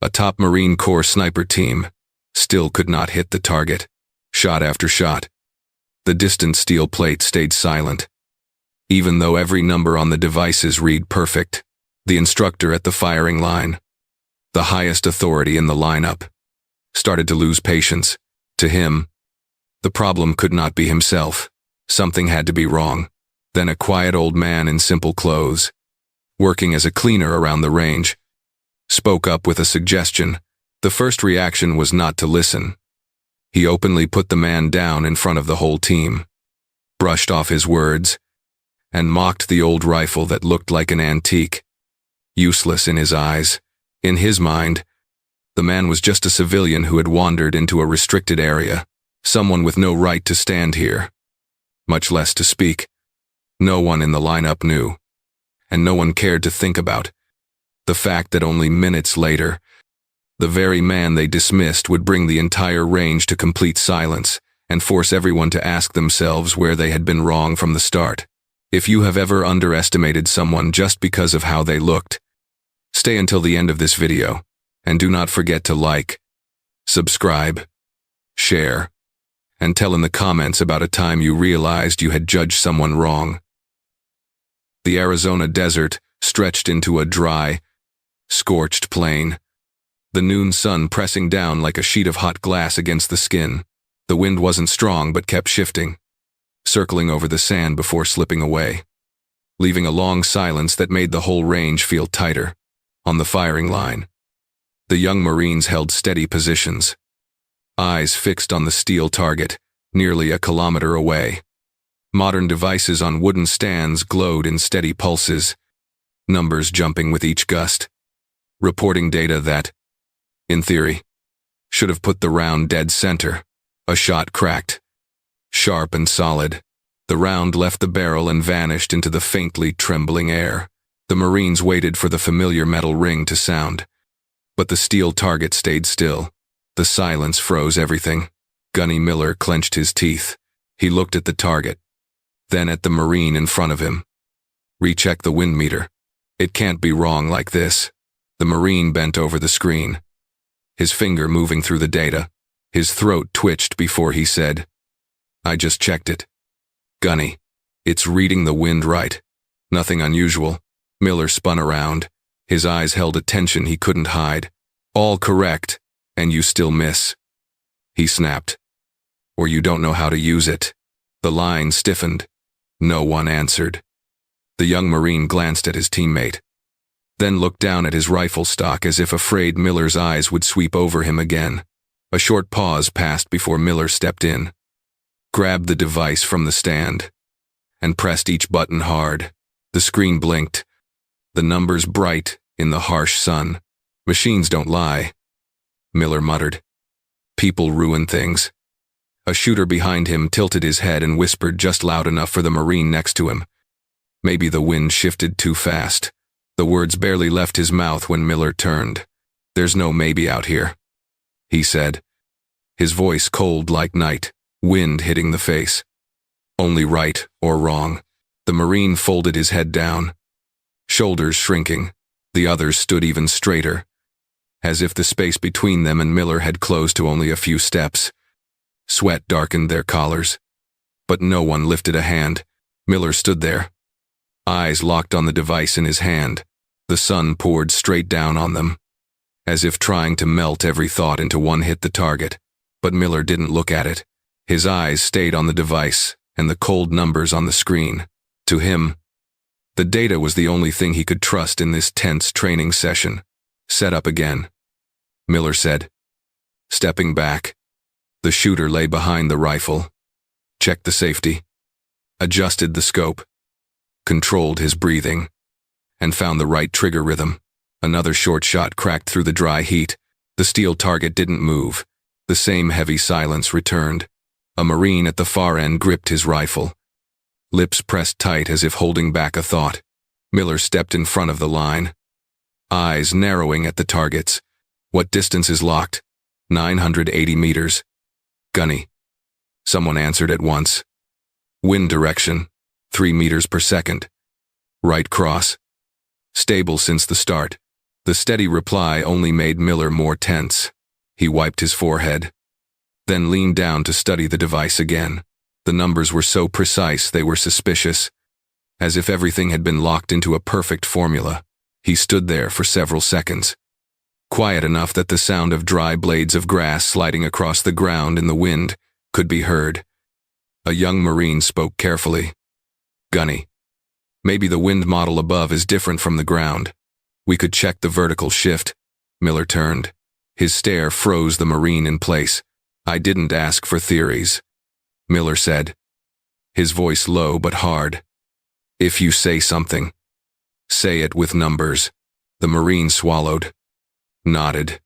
A top Marine Corps sniper team still could not hit the target, shot after shot. The distant steel plate stayed silent. Even though every number on the devices read perfect, the instructor at the firing line, the highest authority in the lineup, started to lose patience. To him, the problem could not be himself. Something had to be wrong. Then a quiet old man in simple clothes, working as a cleaner around the range, spoke up with a suggestion. The first reaction was not to listen. He openly put the man down in front of the whole team, brushed off his words, and mocked the old rifle that looked like an antique, useless in his eyes. In his mind, the man was just a civilian who had wandered into a restricted area, someone with no right to stand here, much less to speak. No one in the lineup knew, and no one cared to think about the fact that only minutes later, the very man they dismissed would bring the entire range to complete silence and force everyone to ask themselves where they had been wrong from the start. If you have ever underestimated someone just because of how they looked, stay until the end of this video, and do not forget to like, subscribe, share, and tell in the comments about a time you realized you had judged someone wrong. The Arizona desert stretched into a dry, scorched plain, the noon sun pressing down like a sheet of hot glass against the skin. The wind wasn't strong but kept shifting, circling over the sand before slipping away, leaving a long silence that made the whole range feel tighter. On the firing line, the young Marines held steady positions, eyes fixed on the steel target, nearly a kilometer away. Modern devices on wooden stands glowed in steady pulses, numbers jumping with each gust, reporting data that, in theory, should have put the round dead center. A shot cracked, sharp and solid. The round left the barrel and vanished into the faintly trembling air. The Marines waited for the familiar metal ring to sound, but the steel target stayed still. The silence froze everything. Gunny Miller clenched his teeth. He looked at the target, then at the Marine in front of him. Recheck the wind meter. It can't be wrong like this. The Marine bent over the screen, his finger moving through the data. His throat twitched before he said, "I just checked it. Gunny, it's reading the wind right. Nothing unusual." Miller spun around. His eyes held a tension he couldn't hide. "All correct, and you still miss," he snapped. "Or you don't know how to use it." The line stiffened. No one answered. The young Marine glanced at his teammate, then looked down at his rifle stock as if afraid Miller's eyes would sweep over him again. A short pause passed before Miller stepped in, grabbed the device from the stand, and pressed each button hard. The screen blinked, the numbers bright in the harsh sun. "Machines don't lie," Miller muttered. "People ruin things." A shooter behind him tilted his head and whispered just loud enough for the Marine next to him. Maybe the wind shifted too fast. The words barely left his mouth when Miller turned. "There's no maybe out here," he said, his voice cold like night, wind hitting the face. "Only right or wrong." The Marine folded his head down, shoulders shrinking. The others stood even straighter, as if the space between them and Miller had closed to only a few steps. Sweat darkened their collars, but no one lifted a hand. Miller stood there, eyes locked on the device in his hand. The sun poured straight down on them, as if trying to melt every thought into one. Hit the target. But Miller didn't look at it. His eyes stayed on the device and the cold numbers on the screen. To him, the data was the only thing he could trust in this tense training session. "Set up again," Miller said, stepping back. The shooter lay behind the rifle, checked the safety, adjusted the scope, controlled his breathing, and found the right trigger rhythm. Another short shot cracked through the dry heat. The steel target didn't move. The same heavy silence returned. A Marine at the far end gripped his rifle, lips pressed tight as if holding back a thought. Miller stepped in front of the line, eyes narrowing at the targets. "What distance is locked?" 980 meters. "Gunny," someone answered at once. "Wind direction, 3 meters per second. Right cross. Stable since the start." The steady reply only made Miller more tense. He wiped his forehead, then leaned down to study the device again. The numbers were so precise they were suspicious, as if everything had been locked into a perfect formula. He stood there for several seconds, quiet enough that the sound of dry blades of grass sliding across the ground in the wind could be heard. A young Marine spoke carefully. "Gunny, maybe the wind model above is different from the ground. We could check the vertical shift." Miller turned. His stare froze the Marine in place. "I didn't ask for theories," Miller said, his voice low but hard. "If you say something, say it with numbers." The Marine swallowed, nodded,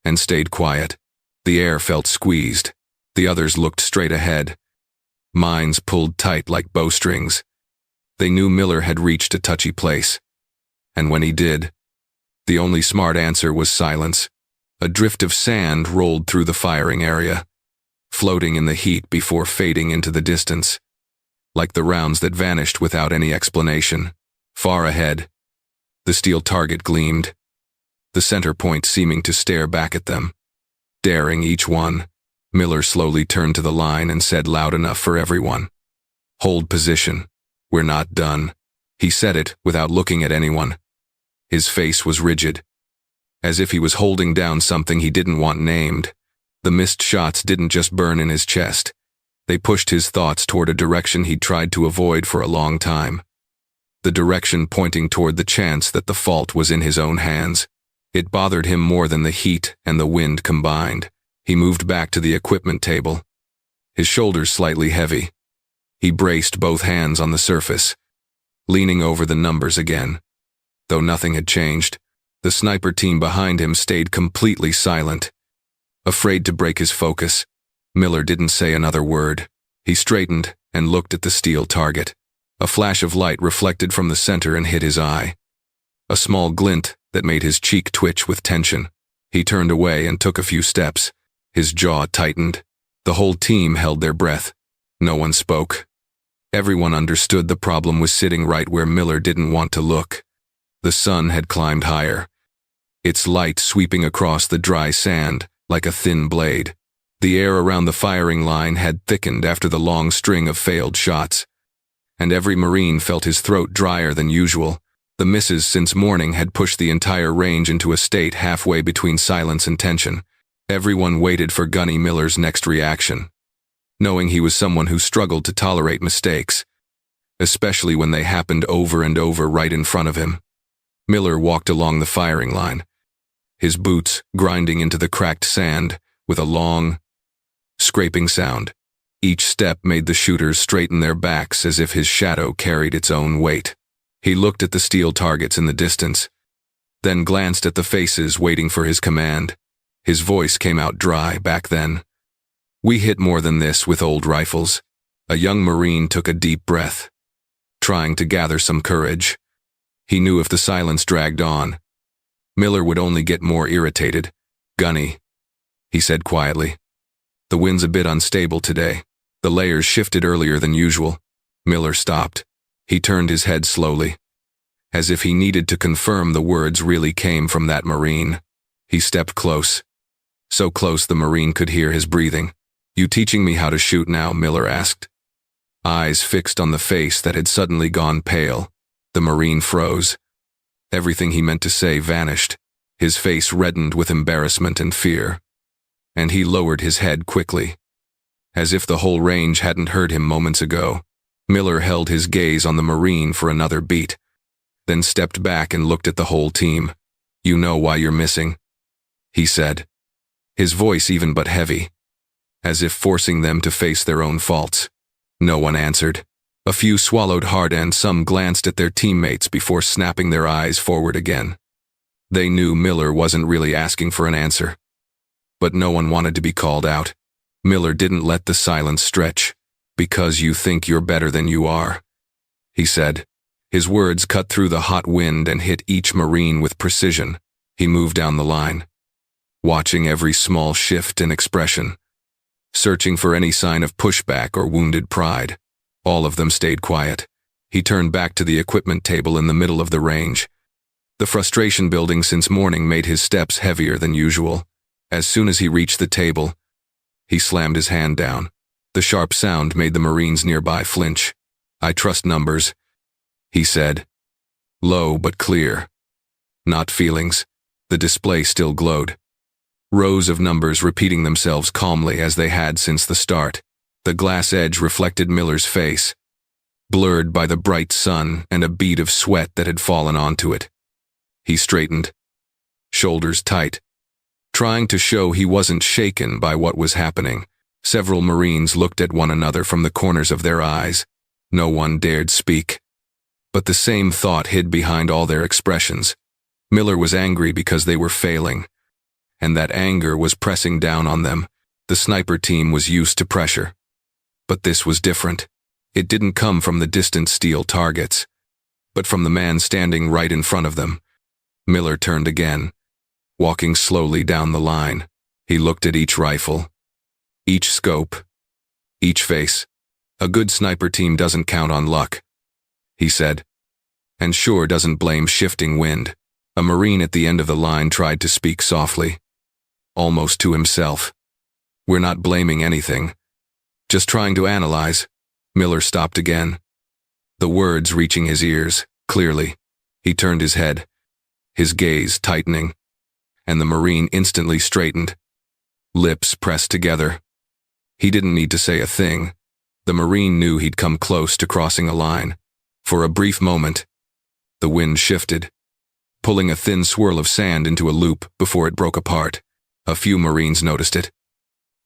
and stayed quiet. The air felt squeezed. The others looked straight ahead, minds pulled tight like bowstrings. They knew Miller had reached a touchy place, and when he did, the only smart answer was silence. A drift of sand rolled through the firing area, floating in the heat before fading into the distance, like the rounds that vanished without any explanation. Far ahead, the steel target gleamed, the center point seeming to stare back at them, daring each one. Miller slowly turned to the line and said loud enough for everyone, "Hold position. We're not done." He said it without looking at anyone. His face was rigid, as if he was holding down something he didn't want named. The missed shots didn't just burn in his chest. They pushed his thoughts toward a direction he'd tried to avoid for a long time. The direction pointing toward the chance that the fault was in his own hands. It bothered him more than the heat and the wind combined. He moved back to the equipment table, his shoulders slightly heavy. He braced both hands on the surface, leaning over the numbers again. Though nothing had changed, the sniper team behind him stayed completely silent. Afraid to break his focus, Miller didn't say another word. He straightened and looked at the steel target. A flash of light reflected from the center and hit his eye. A small glint that made his cheek twitch with tension. He turned away and took a few steps. His jaw tightened. The whole team held their breath. No one spoke. Everyone understood the problem was sitting right where Miller didn't want to look. The sun had climbed higher, its light sweeping across the dry sand like a thin blade. The air around the firing line had thickened after the long string of failed shots, and every Marine felt his throat drier than usual. The misses since morning had pushed the entire range into a state halfway between silence and tension. Everyone waited for Gunny Miller's next reaction, knowing he was someone who struggled to tolerate mistakes, especially when they happened over and over right in front of him. Miller walked along the firing line, his boots grinding into the cracked sand with a long, scraping sound. Each step made the shooters straighten their backs as if his shadow carried its own weight. He looked at the steel targets in the distance, then glanced at the faces waiting for his command. His voice came out dry back then. "We hit more than this with old rifles." A young Marine took a deep breath, trying to gather some courage. He knew if the silence dragged on, Miller would only get more irritated. "Gunny," he said quietly. "The wind's a bit unstable today. The layers shifted earlier than usual." Miller stopped. He turned his head slowly, as if he needed to confirm the words really came from that Marine. He stepped close, so close the Marine could hear his breathing. "You teaching me how to shoot now?" Miller asked, eyes fixed on the face that had suddenly gone pale. The Marine froze. Everything he meant to say vanished. His face reddened with embarrassment and fear, and he lowered his head quickly, as if the whole range hadn't heard him moments ago. Miller held his gaze on the Marine for another beat, then stepped back and looked at the whole team. "You know why you're missing," he said, his voice even but heavy, as if forcing them to face their own faults. No one answered. A few swallowed hard and some glanced at their teammates before snapping their eyes forward again. They knew Miller wasn't really asking for an answer, but no one wanted to be called out. Miller didn't let the silence stretch. "Because you think you're better than you are," he said. His words cut through the hot wind and hit each Marine with precision. He moved down the line, watching every small shift in expression, searching for any sign of pushback or wounded pride. All of them stayed quiet. He turned back to the equipment table in the middle of the range. The frustration building since morning made his steps heavier than usual. As soon as he reached the table, he slammed his hand down. The sharp sound made the Marines nearby flinch. "I trust numbers," he said. Low but clear. Not feelings. The display still glowed. Rows of numbers repeating themselves calmly as they had since the start. The glass edge reflected Miller's face, blurred by the bright sun and a bead of sweat that had fallen onto it. He straightened, shoulders tight, trying to show he wasn't shaken by what was happening. Several Marines looked at one another from the corners of their eyes. No one dared speak. But the same thought hid behind all their expressions. Miller was angry because they were failing, and that anger was pressing down on them. The sniper team was used to pressure. But this was different. It didn't come from the distant steel targets, but from the man standing right in front of them. Miller turned again, walking slowly down the line. He looked at each rifle, each scope, each face. "A good sniper team doesn't count on luck," he said, "and sure doesn't blame shifting wind." A Marine at the end of the line tried to speak softly, almost to himself. "We're not blaming anything, just trying to analyze." Miller stopped again, the words reaching his ears clearly. He turned his head, his gaze tightening, and the Marine instantly straightened, lips pressed together. He didn't need to say a thing. The Marine knew he'd come close to crossing a line. For a brief moment, the wind shifted, pulling a thin swirl of sand into a loop before it broke apart. A few Marines noticed it,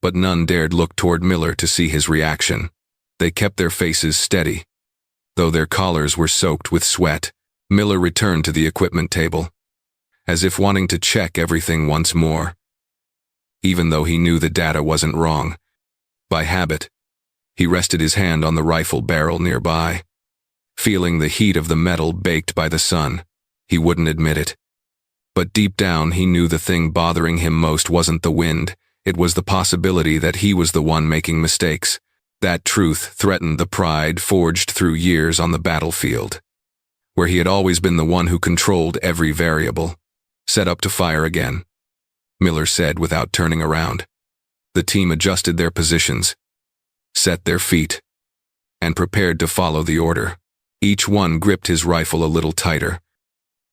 but none dared look toward Miller to see his reaction. They kept their faces steady, though their collars were soaked with sweat. Miller returned to the equipment table, as if wanting to check everything once more. Even though he knew the data wasn't wrong, by habit, he rested his hand on the rifle barrel nearby, feeling the heat of the metal baked by the sun. He wouldn't admit it, but deep down he knew the thing bothering him most wasn't the wind. It was the possibility that he was the one making mistakes. That truth threatened the pride forged through years on the battlefield, where he had always been the one who controlled every variable. "Set up to fire again," Miller said without turning around. The team adjusted their positions, set their feet, and prepared to follow the order. Each one gripped his rifle a little tighter,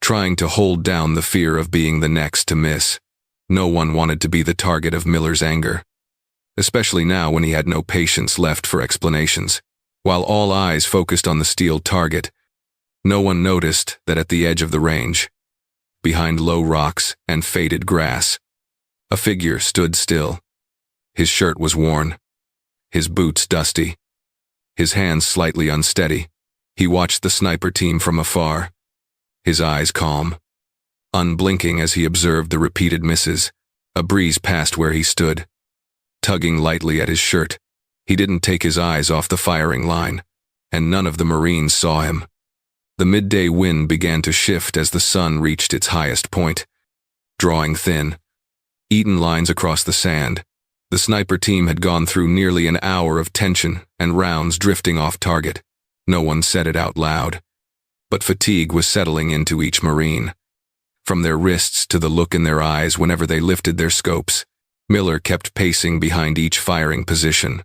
trying to hold down the fear of being the next to miss. No one wanted to be the target of Miller's anger, especially now when he had no patience left for explanations. While all eyes focused on the steel target, no one noticed that at the edge of the range, behind low rocks and faded grass, a figure stood still. His shirt was worn, his boots dusty, his hands slightly unsteady. He watched the sniper team from afar, his eyes calm, unblinking as he observed the repeated misses. A breeze passed where he stood, tugging lightly at his shirt. He didn't take his eyes off the firing line, and none of the Marines saw him. The midday wind began to shift as the sun reached its highest point, drawing thin, eaten lines across the sand. The sniper team had gone through nearly an hour of tension and rounds drifting off target. No one said it out loud, but fatigue was settling into each Marine. From their wrists to the look in their eyes whenever they lifted their scopes, Miller kept pacing behind each firing position,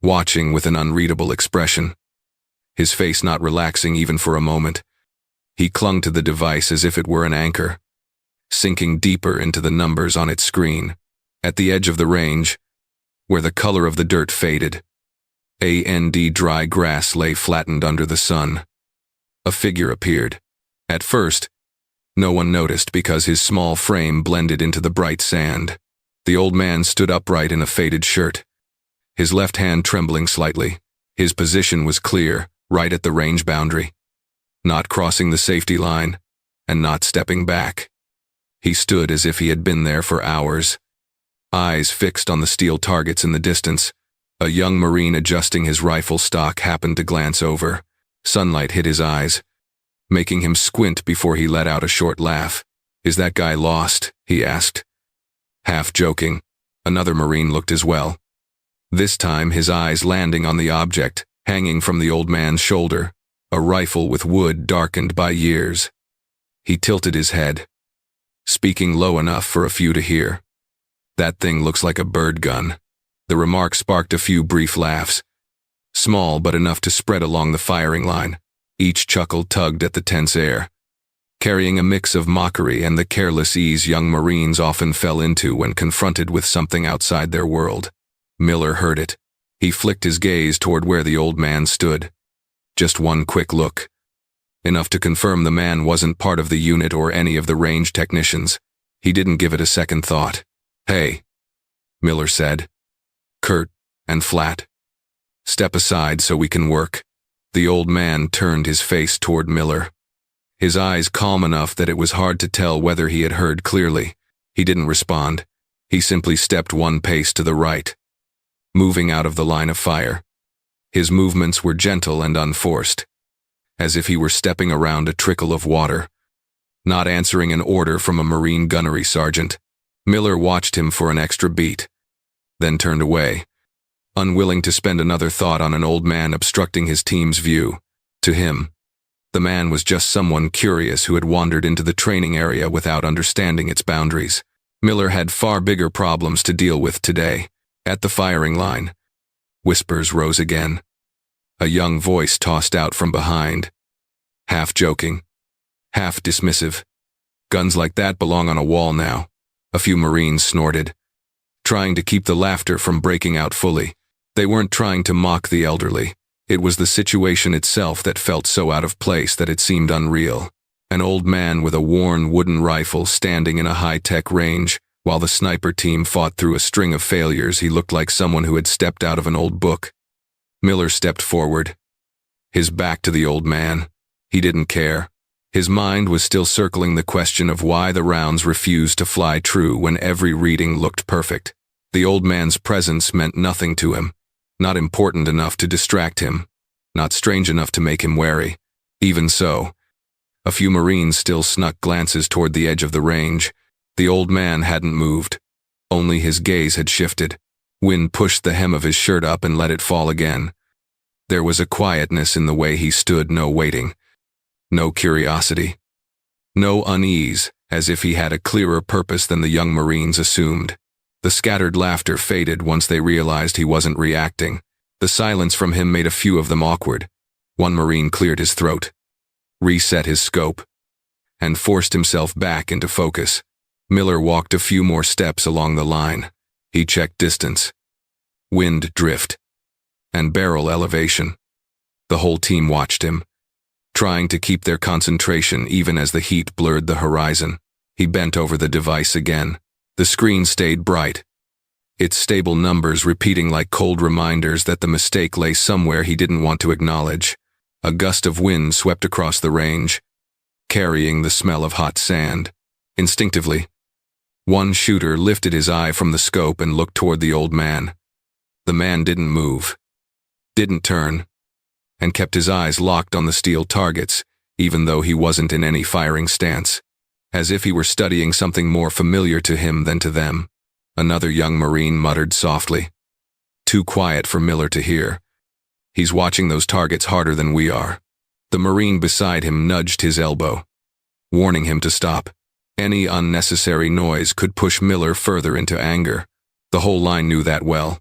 watching with an unreadable expression, his face not relaxing even for a moment. He clung to the device as if it were an anchor, sinking deeper into the numbers on its screen. At the edge of the range, where the color of the dirt faded, dry grass lay flattened under the sun. A figure appeared. At first, no one noticed because his small frame blended into the bright sand. The old man stood upright in a faded shirt, his left hand trembling slightly. His position was clear, right at the range boundary, not crossing the safety line, and not stepping back. He stood as if he had been there for hours, eyes fixed on the steel targets in the distance. A young Marine adjusting his rifle stock happened to glance over. Sunlight hit his eyes, making him squint before he let out a short laugh. "Is that guy lost?" he asked, half joking. Another Marine looked as well, this time his eyes landing on the object hanging from the old man's shoulder, a rifle with wood darkened by years. He tilted his head, speaking low enough for a few to hear. "That thing looks like a bird gun." The remark sparked a few brief laughs, small but enough to spread along the firing line. Each chuckle tugged at the tense air, carrying a mix of mockery and the careless ease young Marines often fell into when confronted with something outside their world. Miller heard it. He flicked his gaze toward where the old man stood. Just one quick look, enough to confirm the man wasn't part of the unit or any of the range technicians. He didn't give it a second thought. "Hey," Miller said, curt and flat. "Step aside so we can work." The old man turned his face toward Miller, his eyes calm enough that it was hard to tell whether he had heard clearly. He didn't respond. He simply stepped one pace to the right, moving out of the line of fire. His movements were gentle and unforced, as if he were stepping around a trickle of water, not answering an order from a Marine gunnery sergeant. Miller watched him for an extra beat, then turned away, unwilling to spend another thought on an old man obstructing his team's view. To him, the man was just someone curious who had wandered into the training area without understanding its boundaries. Miller had far bigger problems to deal with today. At the firing line, whispers rose again. A young voice tossed out from behind, half joking, half dismissive. "Guns like that belong on a wall now." A few Marines snorted, trying to keep the laughter from breaking out fully. They weren't trying to mock the elderly. It was the situation itself that felt so out of place that it seemed unreal. An old man with a worn wooden rifle standing in a high-tech range, while the sniper team fought through a string of failures. He looked like someone who had stepped out of an old book. Miller stepped forward, his back to the old man. He didn't care. His mind was still circling the question of why the rounds refused to fly true when every reading looked perfect. The old man's presence meant nothing to him. Not important enough to distract him, not strange enough to make him wary. Even so, a few Marines still snuck glances toward the edge of the range. The old man hadn't moved. Only his gaze had shifted. Wind pushed the hem of his shirt up and let it fall again. There was a quietness in the way he stood, no waiting, no curiosity, no unease, as if he had a clearer purpose than the young Marines assumed. The scattered laughter faded once they realized he wasn't reacting. The silence from him made a few of them awkward. One Marine cleared his throat, reset his scope, and forced himself back into focus. Miller walked a few more steps along the line. He checked distance, wind drift, and barrel elevation. The whole team watched him, trying to keep their concentration even as the heat blurred the horizon. He bent over the device again. The screen stayed bright, its stable numbers repeating like cold reminders that the mistake lay somewhere he didn't want to acknowledge. A gust of wind swept across the range, carrying the smell of hot sand. Instinctively, one shooter lifted his eye from the scope and looked toward the old man. The man didn't move, didn't turn, and kept his eyes locked on the steel targets, even though he wasn't in any firing stance, as if he were studying something more familiar to him than to them. Another young Marine muttered softly, too quiet for Miller to hear. "He's watching those targets harder than we are." The Marine beside him nudged his elbow, warning him to stop. Any unnecessary noise could push Miller further into anger. The whole line knew that well.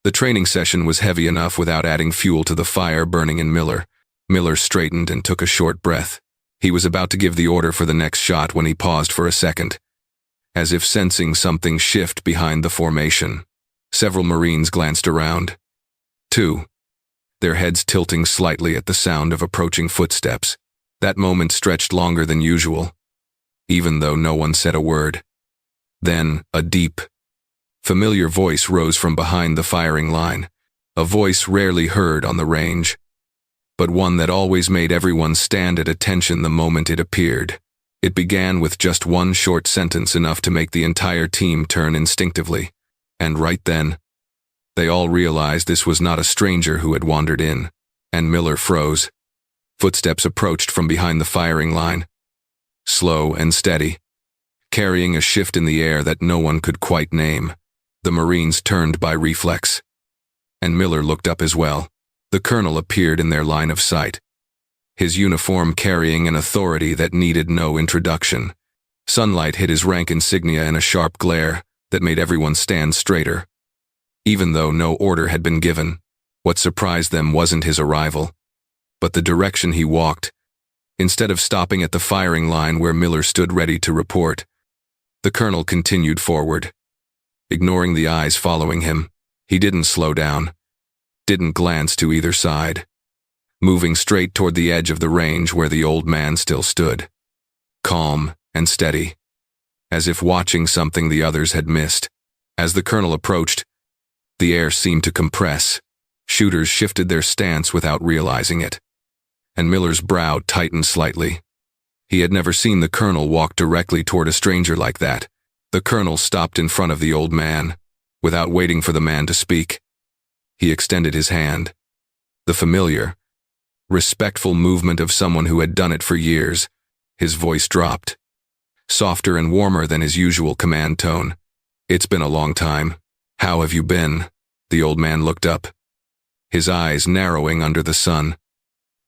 The training session was heavy enough without adding fuel to the fire burning in Miller. Miller straightened and took a short breath. He was about to give the order for the next shot when he paused for a second, as if sensing something shift behind the formation. Several Marines glanced around, too, their heads tilting slightly at the sound of approaching footsteps. That moment stretched longer than usual, even though no one said a word. Then, a deep, familiar voice rose from behind the firing line, a voice rarely heard on the range, but one that always made everyone stand at attention the moment it appeared. It began with just one short sentence, enough to make the entire team turn instinctively. And right then, they all realized this was not a stranger who had wandered in, and Miller froze. Footsteps approached from behind the firing line, slow and steady, carrying a shift in the air that no one could quite name. The Marines turned by reflex, and Miller looked up as well. The colonel appeared in their line of sight, his uniform carrying an authority that needed no introduction. Sunlight hit his rank insignia in a sharp glare that made everyone stand straighter. Even though no order had been given, what surprised them wasn't his arrival, but the direction he walked. Instead of stopping at the firing line where Miller stood ready to report, the colonel continued forward. Ignoring the eyes following him, he didn't slow down, didn't glance to either side, moving straight toward the edge of the range where the old man still stood, calm and steady, as if watching something the others had missed. As the colonel approached, the air seemed to compress. Shooters shifted their stance without realizing it, and Miller's brow tightened slightly. He had never seen the colonel walk directly toward a stranger like that. The colonel stopped in front of the old man, without waiting for the man to speak. He extended his hand. The familiar, respectful movement of someone who had done it for years. His voice dropped, softer and warmer than his usual command tone. "It's been a long time. How have you been?" The old man looked up, his eyes narrowing under the sun,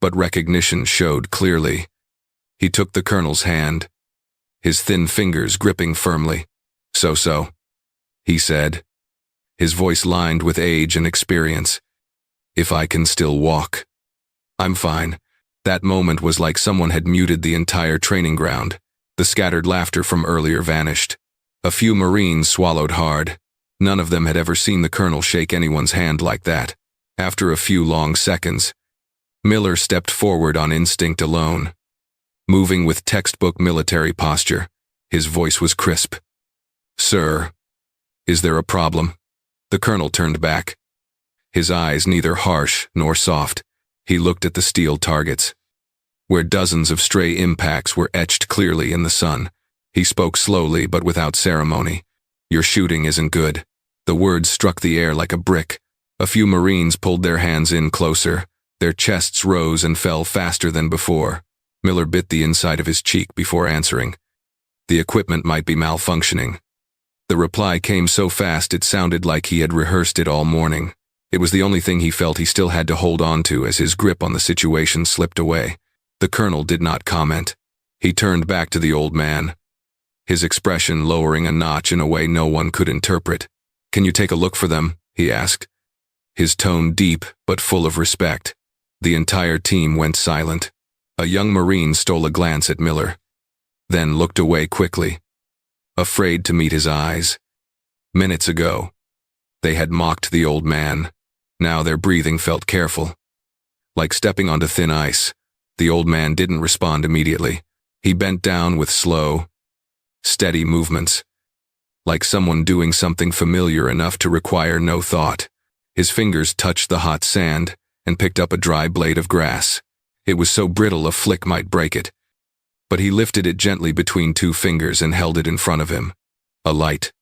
but recognition showed clearly. He took the colonel's hand, his thin fingers gripping firmly. "So," he said, his voice lined with age and experience. "If I can still walk." "I'm fine." That moment was like someone had muted the entire training ground. The scattered laughter from earlier vanished. A few Marines swallowed hard. None of them had ever seen the colonel shake anyone's hand like that. After a few long seconds, Miller stepped forward on instinct alone, moving with textbook military posture. His voice was crisp. "Sir, is there a problem?" The colonel turned back, his eyes neither harsh nor soft. He looked at the steel targets, where dozens of stray impacts were etched clearly in the sun. He spoke slowly but without ceremony. "Your shooting isn't good." The words struck the air like a brick. A few Marines pulled their hands in closer. Their chests rose and fell faster than before. Miller bit the inside of his cheek before answering. "The equipment might be malfunctioning." The reply came so fast it sounded like he had rehearsed it all morning. It was the only thing he felt he still had to hold on to as his grip on the situation slipped away. The colonel did not comment. He turned back to the old man, his expression lowering a notch in a way no one could interpret. "Can you take a look for them?" he asked, his tone deep but full of respect. The entire team went silent. A young Marine stole a glance at Miller, then looked away quickly, afraid to meet his eyes. Minutes ago, they had mocked the old man. Now their breathing felt careful, like stepping onto thin ice. The old man didn't respond immediately. He bent down with slow, steady movements, like someone doing something familiar enough to require no thought. His fingers touched the hot sand and picked up a dry blade of grass. It was so brittle a flick might break it, but he lifted it gently between two fingers and held it in front of him. A light,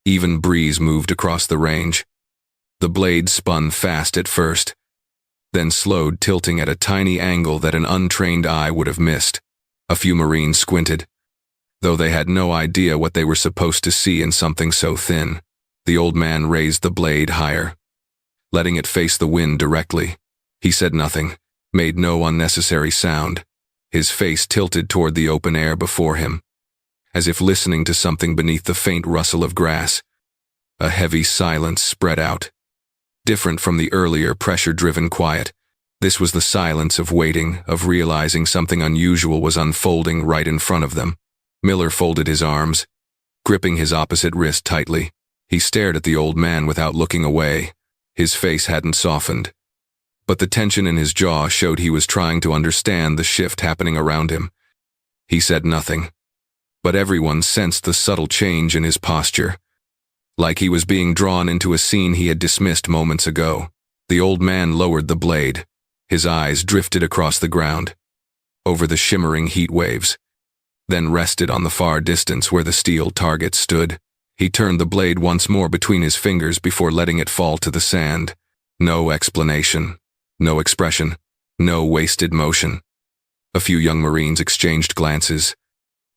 even breeze moved across the range. The blade spun fast at first, then slowed, tilting at a tiny angle that an untrained eye would have missed. A few Marines squinted, though they had no idea what they were supposed to see in something so thin. The old man raised the blade higher, letting it face the wind directly. He said nothing, made no unnecessary sound. His face tilted toward the open air before him, as if listening to something beneath the faint rustle of grass. A heavy silence spread out, different from the earlier pressure-driven quiet. This was the silence of waiting, of realizing something unusual was unfolding right in front of them. Miller folded his arms, gripping his opposite wrist tightly. He stared at the old man without looking away. His face hadn't softened, but the tension in his jaw showed he was trying to understand the shift happening around him. He said nothing, but everyone sensed the subtle change in his posture, like he was being drawn into a scene he had dismissed moments ago. The old man lowered the blade. His eyes drifted across the ground, over the shimmering heat waves, then rested on the far distance where the steel target stood. He turned the blade once more between his fingers before letting it fall to the sand. No explanation, no expression, no wasted motion. A few young Marines exchanged glances,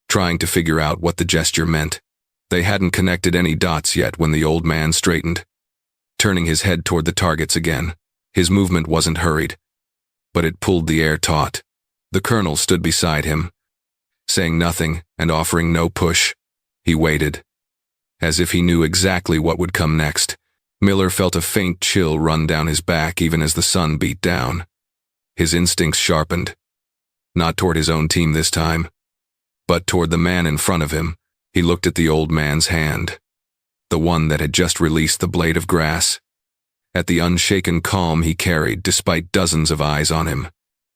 trying to figure out what the gesture meant. They hadn't connected any dots yet when the old man straightened, turning his head toward the targets again. His movement wasn't hurried, but it pulled the air taut. The colonel stood beside him, saying nothing and offering no push. He waited, as if he knew exactly what would come next. Miller felt a faint chill run down his back even as the sun beat down. His instincts sharpened, not toward his own team this time, but toward the man in front of him. He looked at the old man's hand, the one that had just released the blade of grass, at the unshaken calm he carried despite dozens of eyes on him.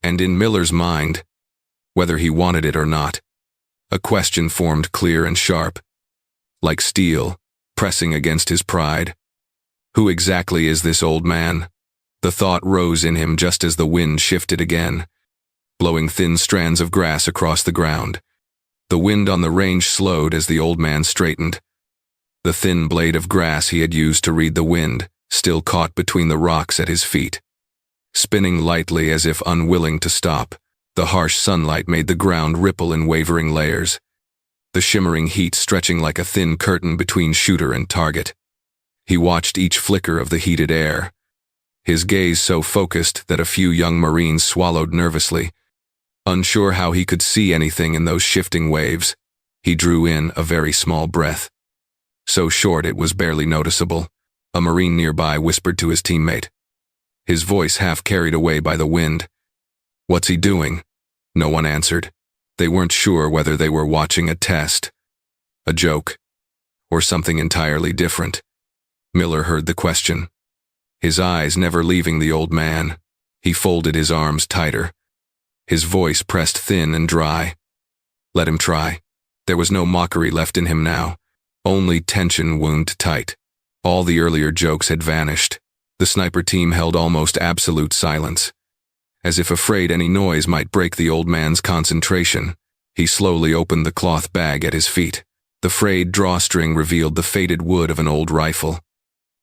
And in Miller's mind, whether he wanted it or not, a question formed clear and sharp, like steel, pressing against his pride. Who exactly is this old man? The thought rose in him just as the wind shifted again, blowing thin strands of grass across the ground. The wind on the range slowed as the old man straightened. The thin blade of grass he had used to read the wind still caught between the rocks at his feet, spinning lightly as if unwilling to stop. The harsh sunlight made the ground ripple in wavering layers, the shimmering heat stretching like a thin curtain between shooter and target. He watched each flicker of the heated air, his gaze so focused that a few young Marines swallowed nervously. Unsure how he could see anything in those shifting waves, he drew in a very small breath, so short it was barely noticeable. A Marine nearby whispered to his teammate, his voice half carried away by the wind. "What's he doing?" No one answered. They weren't sure whether they were watching a test, a joke, or something entirely different. Miller heard the question, his eyes never leaving the old man. He folded his arms tighter, his voice pressed thin and dry. Let him try. There was no mockery left in him now, only tension wound tight. All the earlier jokes had vanished. The sniper team held almost absolute silence, as if afraid any noise might break the old man's concentration. He slowly opened the cloth bag at his feet. The frayed drawstring revealed the faded wood of an old rifle.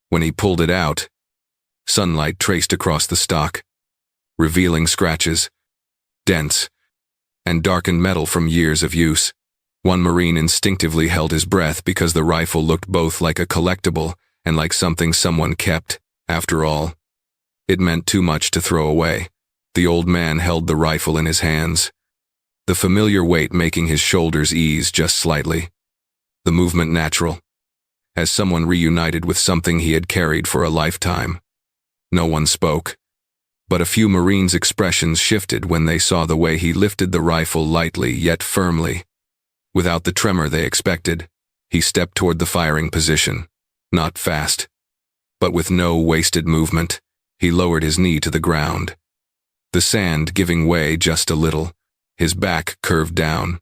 When he pulled it out, sunlight traced across the stock, revealing scratches, dents, and darkened metal from years of use. One Marine instinctively held his breath because the rifle looked both like a collectible and like something someone kept. After all, it meant too much to throw away. The old man held the rifle in his hands, the familiar weight making his shoulders ease just slightly, the movement natural, as someone reunited with something he had carried for a lifetime. No one spoke, but a few Marines' expressions shifted when they saw the way he lifted the rifle lightly yet firmly. Without the tremor they expected, he stepped toward the firing position, not fast, but with no wasted movement. He lowered his knee to the ground, the sand giving way just a little, his back curved down.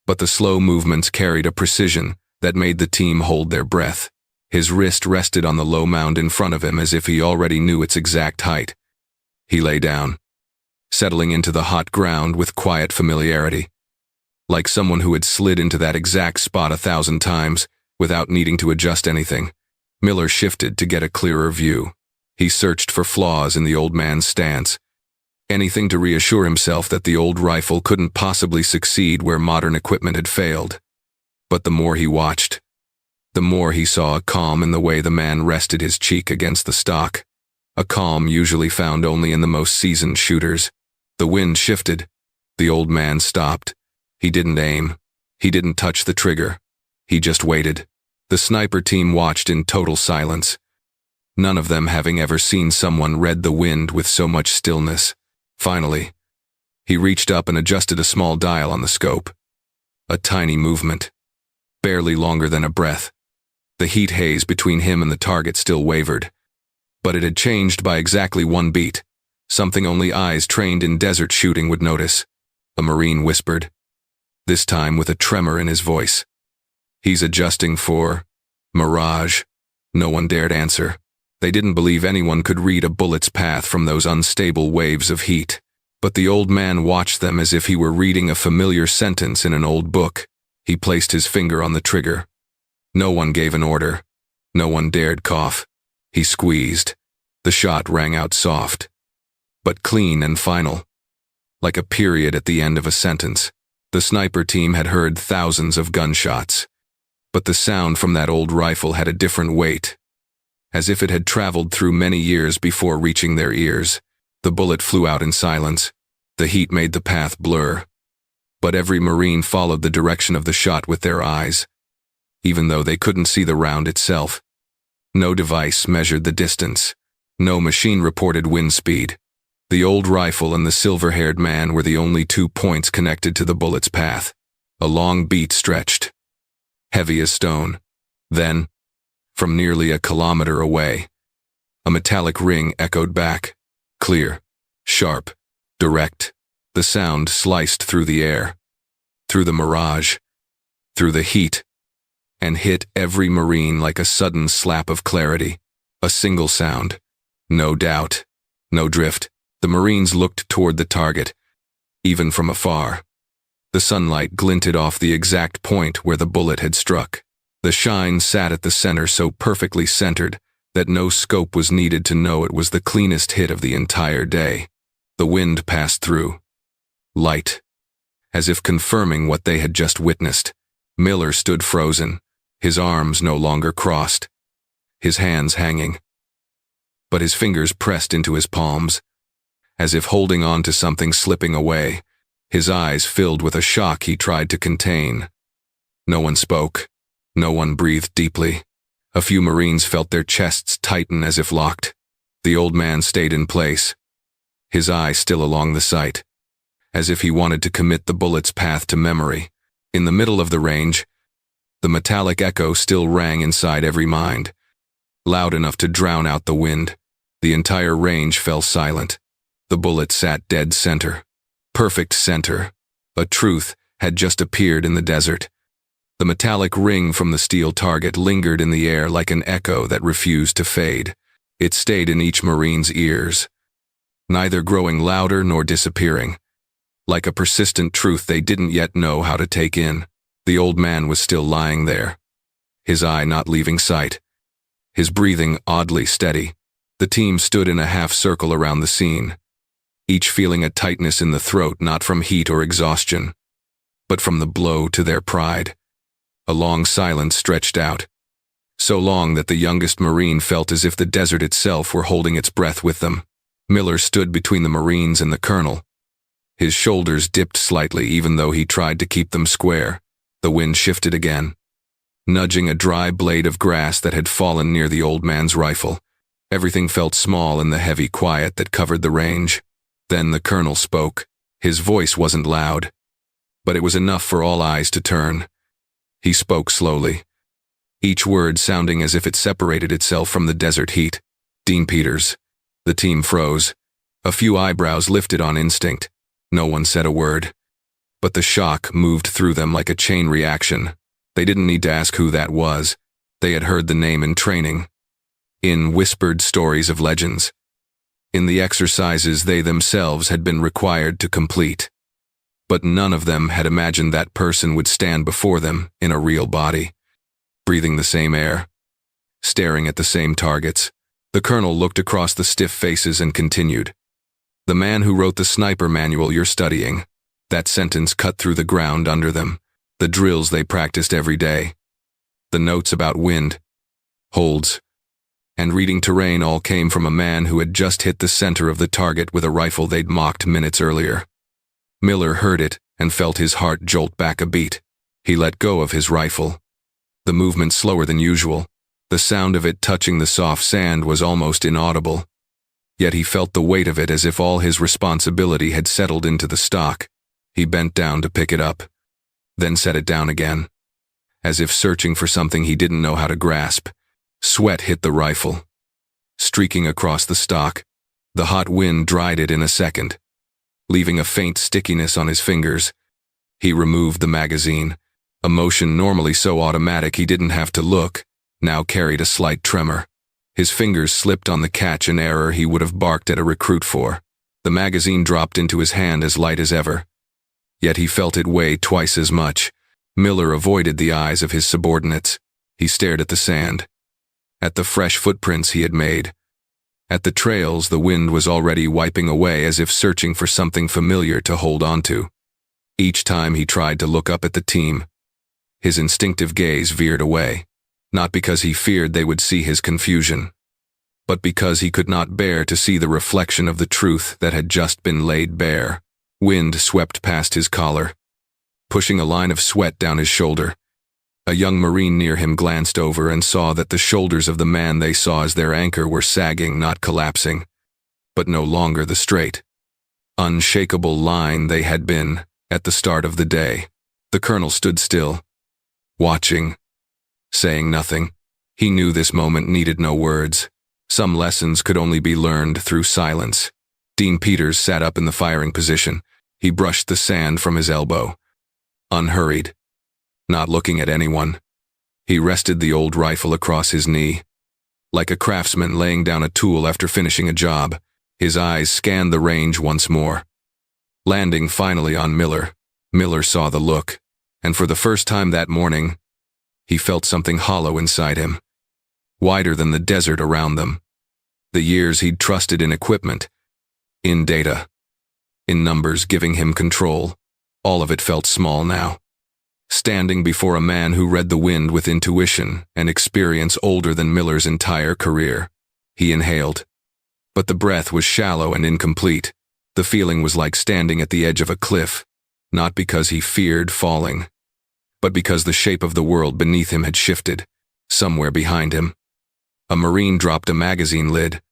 But the slow movements carried a precision that made the team hold their breath. His wrist rested on the low mound in front of him as if he already knew its exact height. He lay down, settling into the hot ground with quiet familiarity, like someone who had slid into that exact spot 1,000 times without needing to adjust anything. Miller shifted to get a clearer view. He searched for flaws in the old man's stance, anything to reassure himself that the old rifle couldn't possibly succeed where modern equipment had failed. But the more he watched, the more he saw a calm in the way the man rested his cheek against the stock, a calm usually found only in the most seasoned shooters. The wind shifted. The old man stopped. He didn't aim. He didn't touch the trigger. He just waited. The sniper team watched in total silence, none of them having ever seen someone read the wind with so much stillness. Finally, he reached up and adjusted a small dial on the scope. A tiny movement, barely longer than a breath. The heat haze between him and the target still wavered, but it had changed by exactly 1 beat, something only eyes trained in desert shooting would notice. A Marine whispered, this time with a tremor in his voice. He's adjusting for mirage. No one dared answer. They didn't believe anyone could read a bullet's path from those unstable waves of heat. But the old man watched them as if he were reading a familiar sentence in an old book. He placed his finger on the trigger. No one gave an order. No one dared cough. He squeezed. The shot rang out soft, but clean and final, like a period at the end of a sentence. The sniper team had heard thousands of gunshots, but the sound from that old rifle had a different weight, as if it had traveled through many years before reaching their ears. The bullet flew out in silence, The heat made the path blur, but every Marine followed the direction of the shot with their eyes, even though they couldn't see the round itself. No device measured the distance. No machine reported wind speed. The old rifle and the silver-haired man were the only 2 points connected to the bullet's path. A long beat stretched, heavy as stone. Then, from nearly a kilometer away, a metallic ring echoed back, clear, sharp, direct. The sound sliced through the air, through the mirage, through the heat, and hit every Marine like a sudden slap of clarity. A single sound. No doubt. No drift. The Marines looked toward the target, even from afar. The sunlight glinted off the exact point where the bullet had struck. The shine sat at the center so perfectly centered that no scope was needed to know it was the cleanest hit of the entire day. The wind passed through. Light. As if confirming what they had just witnessed. Miller stood frozen, his arms no longer crossed, his hands hanging, but his fingers pressed into his palms, as if holding on to something slipping away. His eyes filled with a shock he tried to contain. No one spoke. No one breathed deeply. A few Marines felt their chests tighten as if locked. The old man stayed in place, his eye still along the sight, as if he wanted to commit the bullet's path to memory. In the middle of the range, the metallic echo still rang inside every mind, loud enough to drown out the wind. The entire range fell silent. The bullet sat dead center. Perfect center. A truth had just appeared in the desert. The metallic ring from the steel target lingered in the air like an echo that refused to fade. It stayed in each Marine's ears, neither growing louder nor disappearing. Like a persistent truth they didn't yet know how to take in. The old man was still lying there, his eye not leaving sight, his breathing oddly steady. The team stood in a half-circle around the scene, each feeling a tightness in the throat not from heat or exhaustion, but from the blow to their pride. A long silence stretched out, so long that the youngest Marine felt as if the desert itself were holding its breath with them. Miller stood between the Marines and the colonel. His shoulders dipped slightly even though he tried to keep them square. The wind shifted again, nudging a dry blade of grass that had fallen near the old man's rifle. Everything felt small in the heavy quiet that covered the range. Then the colonel spoke. His voice wasn't loud, but it was enough for all eyes to turn. He spoke slowly, each word sounding as if it separated itself from the desert heat. Dean Peters. The team froze. A few eyebrows lifted on instinct. No one said a word, but the shock moved through them like a chain reaction. They didn't need to ask who that was. They had heard the name in training, in whispered stories of legends, in the exercises they themselves had been required to complete. But none of them had imagined that person would stand before them in a real body, breathing the same air, staring at the same targets. The colonel looked across the stiff faces and continued. The man who wrote the sniper manual you're studying. That sentence cut through the ground under them. The drills they practiced every day. The notes about wind, holds, and reading terrain all came from a man who had just hit the center of the target with a rifle they'd mocked minutes earlier. Miller heard it and felt his heart jolt back a beat. He let go of his rifle. The movement slower than usual. The sound of it touching the soft sand was almost inaudible. Yet he felt the weight of it as if all his responsibility had settled into the stock. He bent down to pick it up, then set it down again, as if searching for something he didn't know how to grasp. Sweat hit the rifle, streaking across the stock. The hot wind dried it in a second, leaving a faint stickiness on his fingers. He removed the magazine. A motion normally so automatic he didn't have to look, now carried a slight tremor. His fingers slipped on the catch, an error he would have barked at a recruit for. The magazine dropped into his hand as light as ever. Yet he felt it weigh twice as much. Miller avoided the eyes of his subordinates. He stared at the sand, at the fresh footprints he had made, at the trails the wind was already wiping away as if searching for something familiar to hold on to. Each time he tried to look up at the team, his instinctive gaze veered away. Not because he feared they would see his confusion, but because he could not bear to see the reflection of the truth that had just been laid bare. Wind swept past his collar, pushing a line of sweat down his shoulder. A young Marine near him glanced over and saw that the shoulders of the man they saw as their anchor were sagging, not collapsing, but no longer the straight, unshakable line they had been at the start of the day. The colonel stood still, watching, saying nothing. He knew this moment needed no words. Some lessons could only be learned through silence. Dean Peters sat up in the firing position. He brushed the sand from his elbow. Unhurried, not looking at anyone, he rested the old rifle across his knee. Like a craftsman laying down a tool after finishing a job, his eyes scanned the range once more. Landing finally on Miller, Miller saw the look, and for the first time that morning, he felt something hollow inside him, wider than the desert around them. The years he'd trusted in equipment, in data, in numbers giving him control, all of it felt small now. Standing before a man who read the wind with intuition and experience older than Miller's entire career, he inhaled. But the breath was shallow and incomplete. The feeling was like standing at the edge of a cliff, not because he feared falling, but because the shape of the world beneath him had shifted, somewhere behind him. A Marine dropped a magazine lid.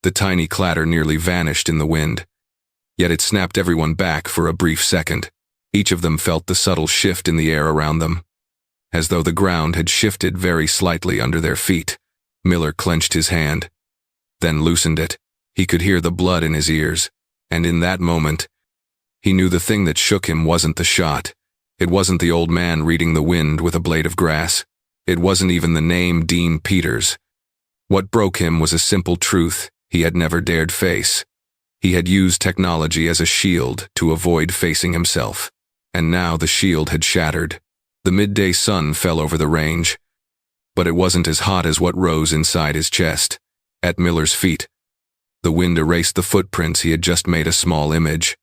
The tiny clatter nearly vanished in the wind. Yet it snapped everyone back for a brief second. Each of them felt the subtle shift in the air around them, as though the ground had shifted very slightly under their feet. Miller clenched his hand, then loosened it. He could hear the blood in his ears, and in that moment, he knew the thing that shook him wasn't the shot. It wasn't the old man reading the wind with a blade of grass. It wasn't even the name Dean Peters. What broke him was a simple truth he had never dared face. He had used technology as a shield to avoid facing himself. And now the shield had shattered. The midday sun fell over the range, but it wasn't as hot as what rose inside his chest. At Miller's feet, the wind erased the footprints he had just made a small image,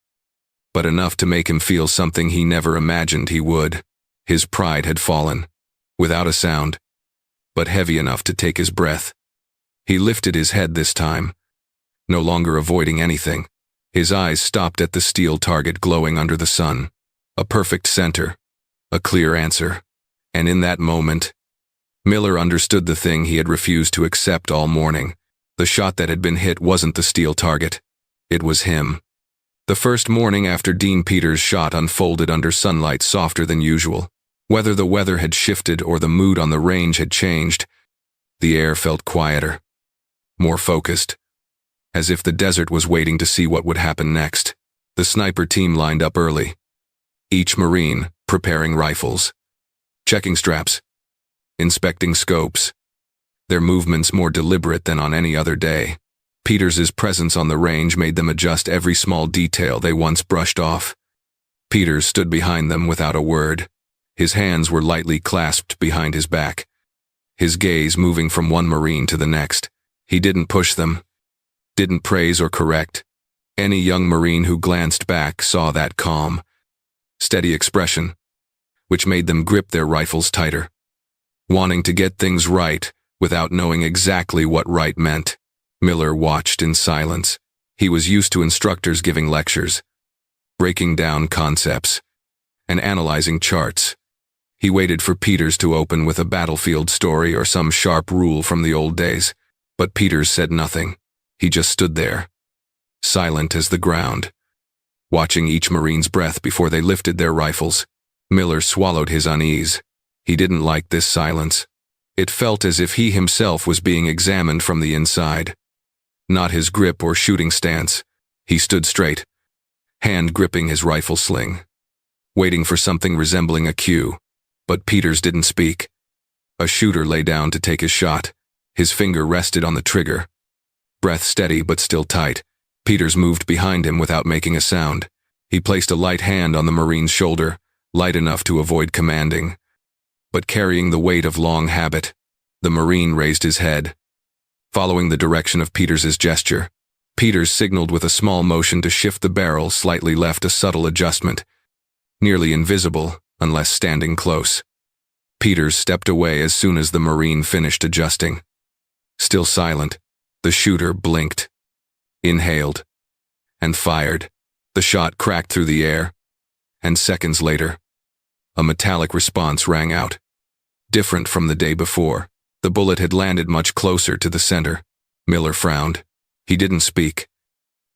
but enough to make him feel something he never imagined he would. His pride had fallen, without a sound, but heavy enough to take his breath. He lifted his head this time, no longer avoiding anything. His eyes stopped at the steel target glowing under the sun. A perfect center, a clear answer, and in that moment, Miller understood the thing he had refused to accept all morning. The shot that had been hit wasn't the steel target, it was him. The first morning after Dean Peters' shot unfolded under sunlight softer than usual. Whether the weather had shifted or the mood on the range had changed, the air felt quieter, more focused, as if the desert was waiting to see what would happen next. The sniper team lined up early. Each Marine preparing rifles, checking straps, inspecting scopes, their movements more deliberate than on any other day. Peters's presence on the range made them adjust every small detail they once brushed off. Peters stood behind them without a word. His hands were lightly clasped behind his back, his gaze moving from one Marine to the next. He didn't push them, didn't praise or correct. Any young Marine who glanced back saw that calm, steady expression, which made them grip their rifles tighter, wanting to get things right without knowing exactly what right meant. Miller watched in silence. He was used to instructors giving lectures, breaking down concepts, and analyzing charts. He waited for Peters to open with a battlefield story or some sharp rule from the old days, but Peters said nothing. He just stood there, silent as the ground, watching each Marine's breath before they lifted their rifles. Miller swallowed his unease. He didn't like this silence. It felt as if he himself was being examined from the inside. Not his grip or shooting stance. He stood straight, hand gripping his rifle sling, waiting for something resembling a cue. But Peters didn't speak. A shooter lay down to take his shot. His finger rested on the trigger. Breath steady but still tight. Peters moved behind him without making a sound. He placed a light hand on the Marine's shoulder, light enough to avoid commanding, but carrying the weight of long habit. The Marine raised his head, following the direction of Peters's gesture. Peters signaled with a small motion to shift the barrel slightly left, a subtle adjustment, nearly invisible unless standing close. Peters stepped away as soon as the Marine finished adjusting. Still silent, the shooter blinked, inhaled, and fired. The shot cracked through the air, and seconds later, a metallic response rang out. Different from the day before, the bullet had landed much closer to the center. Miller frowned. He didn't speak,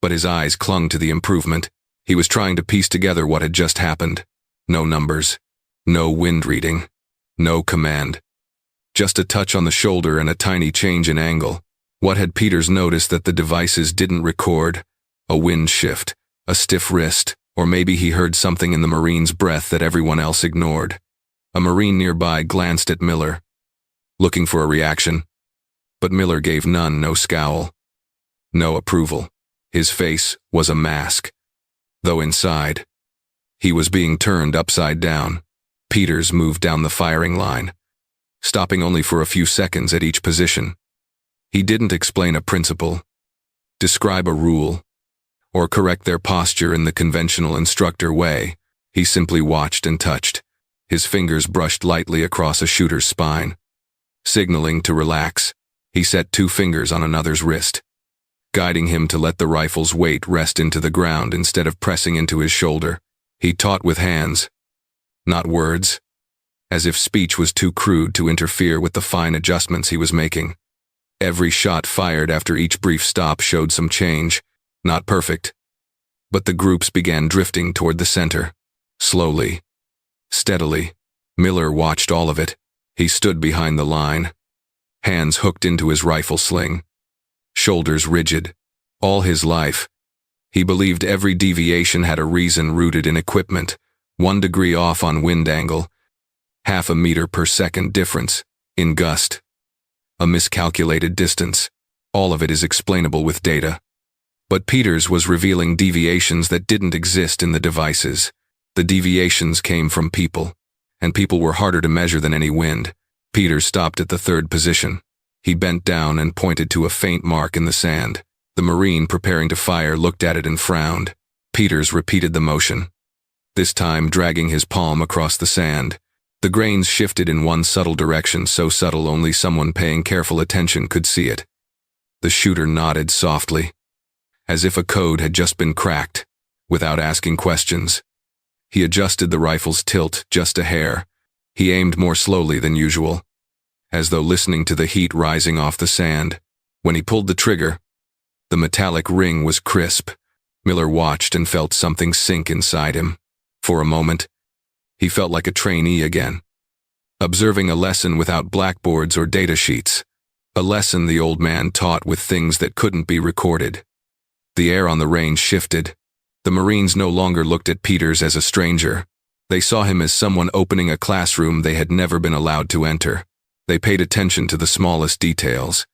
but his eyes clung to the improvement. He was trying to piece together what had just happened. No numbers, no wind reading, no command. Just a touch on the shoulder and a tiny change in angle. What had Peters noticed that the devices didn't record? A wind shift, a stiff wrist, or maybe he heard something in the Marine's breath that everyone else ignored. A Marine nearby glanced at Miller, looking for a reaction. But Miller gave none, no scowl, no approval. His face was a mask, though inside, he was being turned upside down. Peters moved down the firing line, stopping only for a few seconds at each position. He didn't explain a principle, describe a rule, or correct their posture in the conventional instructor way. He simply watched and touched. His fingers brushed lightly across a shooter's spine. Signaling to relax, he set 2 fingers on another's wrist, guiding him to let the rifle's weight rest into the ground instead of pressing into his shoulder. He taught with hands, not words, as if speech was too crude to interfere with the fine adjustments he was making. Every shot fired after each brief stop showed some change, not perfect, but the groups began drifting toward the center. Slowly, steadily, Miller watched all of it. He stood behind the line, hands hooked into his rifle sling, shoulders rigid. All his life, he believed every deviation had a reason rooted in equipment. 1 degree off on wind angle, half a meter per second difference in gust, a miscalculated distance. All of it is explainable with data. But Peters was revealing deviations that didn't exist in the devices. The deviations came from people, and people were harder to measure than any wind. Peters stopped at the 3rd position. He bent down and pointed to a faint mark in the sand. The Marine preparing to fire looked at it and frowned. Peters repeated the motion, this time dragging his palm across the sand. The grains shifted in one subtle direction, so subtle only someone paying careful attention could see it. The shooter nodded softly, as if a code had just been cracked, without asking questions. He adjusted the rifle's tilt just a hair. He aimed more slowly than usual, as though listening to the heat rising off the sand. When he pulled the trigger, the metallic ring was crisp. Miller watched and felt something sink inside him. For a moment, he felt like a trainee again, observing a lesson without blackboards or data sheets. A lesson the old man taught with things that couldn't be recorded. The air on the range shifted. The Marines no longer looked at Peters as a stranger. They saw him as someone opening a classroom they had never been allowed to enter. They paid attention to the smallest details,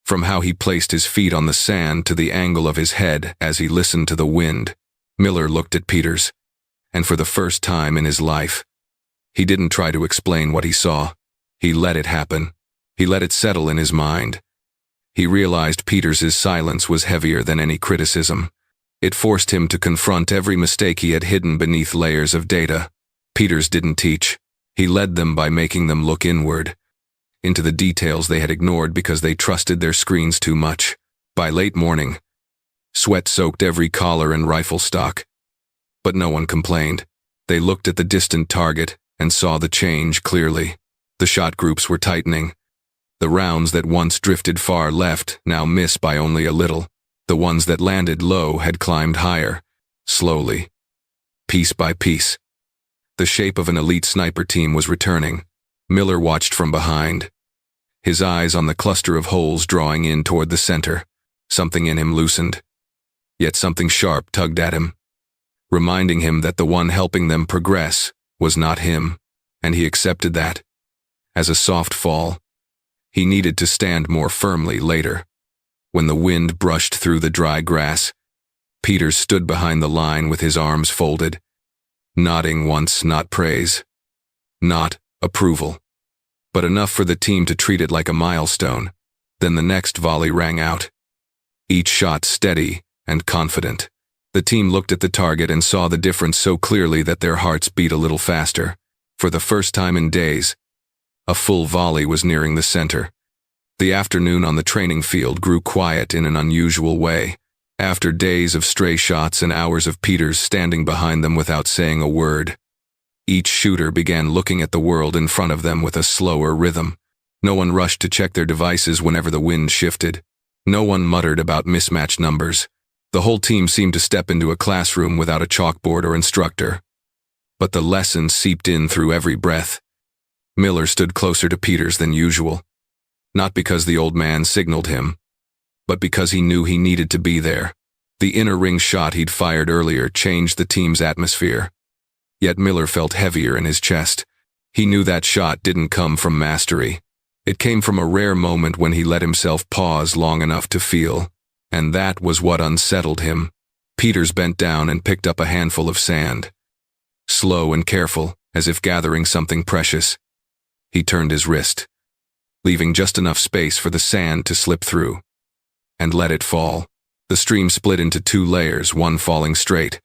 from how he placed his feet on the sand to the angle of his head as he listened to the wind. Miller looked at Peters, and for the first time in his life, he didn't try to explain what he saw. He let it happen. He let it settle in his mind. He realized Peters's silence was heavier than any criticism. It forced him to confront every mistake he had hidden beneath layers of data. Peters didn't teach. He led them by making them look inward, into the details they had ignored because they trusted their screens too much. By late morning, sweat soaked every collar and rifle stock. But no one complained. They looked at the distant target and saw the change clearly. The shot groups were tightening. The rounds that once drifted far left now missed by only a little. The ones that landed low had climbed higher, slowly, piece by piece. The shape of an elite sniper team was returning. Miller watched from behind, his eyes on the cluster of holes drawing in toward the center. Something in him loosened, yet something sharp tugged at him, reminding him that the one helping them progress was not him, and he accepted that as a soft fall. He needed to stand more firmly later. When the wind brushed through the dry grass, Peters stood behind the line with his arms folded, nodding once, not praise, not approval, but enough for the team to treat it like a milestone. Then the next volley rang out, each shot steady and confident. The team looked at the target and saw the difference so clearly that their hearts beat a little faster. For the first time in days, a full volley was nearing the center. The afternoon on the training field grew quiet in an unusual way. After days of stray shots and hours of Peters standing behind them without saying a word, each shooter began looking at the world in front of them with a slower rhythm. No one rushed to check their devices whenever the wind shifted. No one muttered about mismatched numbers. The whole team seemed to step into a classroom without a chalkboard or instructor. But the lesson seeped in through every breath. Miller stood closer to Peters than usual. Not because the old man signaled him, but because he knew he needed to be there. The inner ring shot he'd fired earlier changed the team's atmosphere. Yet Miller felt heavier in his chest. He knew that shot didn't come from mastery. It came from a rare moment when he let himself pause long enough to feel, and that was what unsettled him. Peters bent down and picked up a handful of sand. Slow and careful, as if gathering something precious. He turned his wrist, leaving just enough space for the sand to slip through, and let it fall. The stream split into two layers, one falling straight,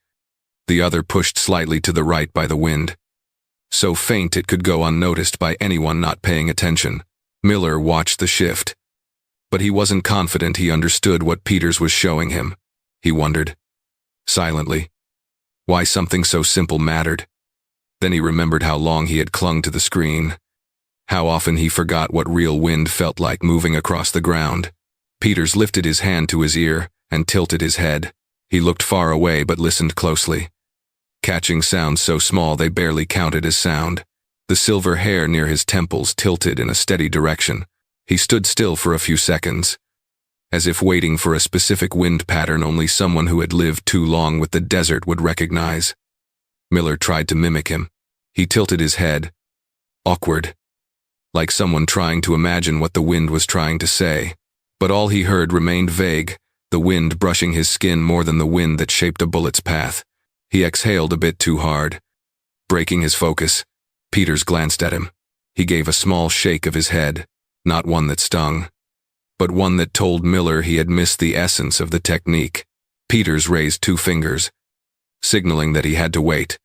the other pushed slightly to the right by the wind, so faint it could go unnoticed by anyone not paying attention. Miller watched the shift, but he wasn't confident he understood what Peters was showing him. He wondered, silently, why something so simple mattered. Then he remembered how long he had clung to the screen, how often he forgot what real wind felt like moving across the ground. Peters lifted his hand to his ear and tilted his head. He looked far away but listened closely, catching sounds so small they barely counted as sound. The silver hair near his temples tilted in a steady direction. He stood still for a few seconds, as if waiting for a specific wind pattern only someone who had lived too long with the desert would recognize. Miller tried to mimic him. He tilted his head, awkward, like someone trying to imagine what the wind was trying to say. But all he heard remained vague, the wind brushing his skin more than the wind that shaped a bullet's path. He exhaled a bit too hard, breaking his focus. Peters glanced at him. He gave a small shake of his head, not one that stung, but one that told Miller he had missed the essence of the technique. Peters raised two fingers, signaling that he had to wait.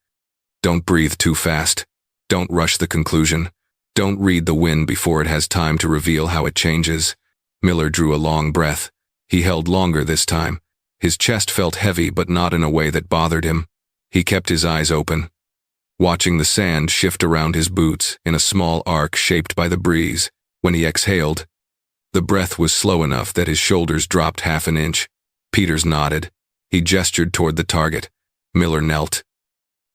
Don't breathe too fast. Don't rush the conclusion. Don't read the wind before it has time to reveal how it changes. Miller drew a long breath. He held longer this time. His chest felt heavy but not in a way that bothered him. He kept his eyes open, watching the sand shift around his boots in a small arc shaped by the breeze. When he exhaled, the breath was slow enough that his shoulders dropped half an inch. Peters nodded. He gestured toward the target. Miller knelt.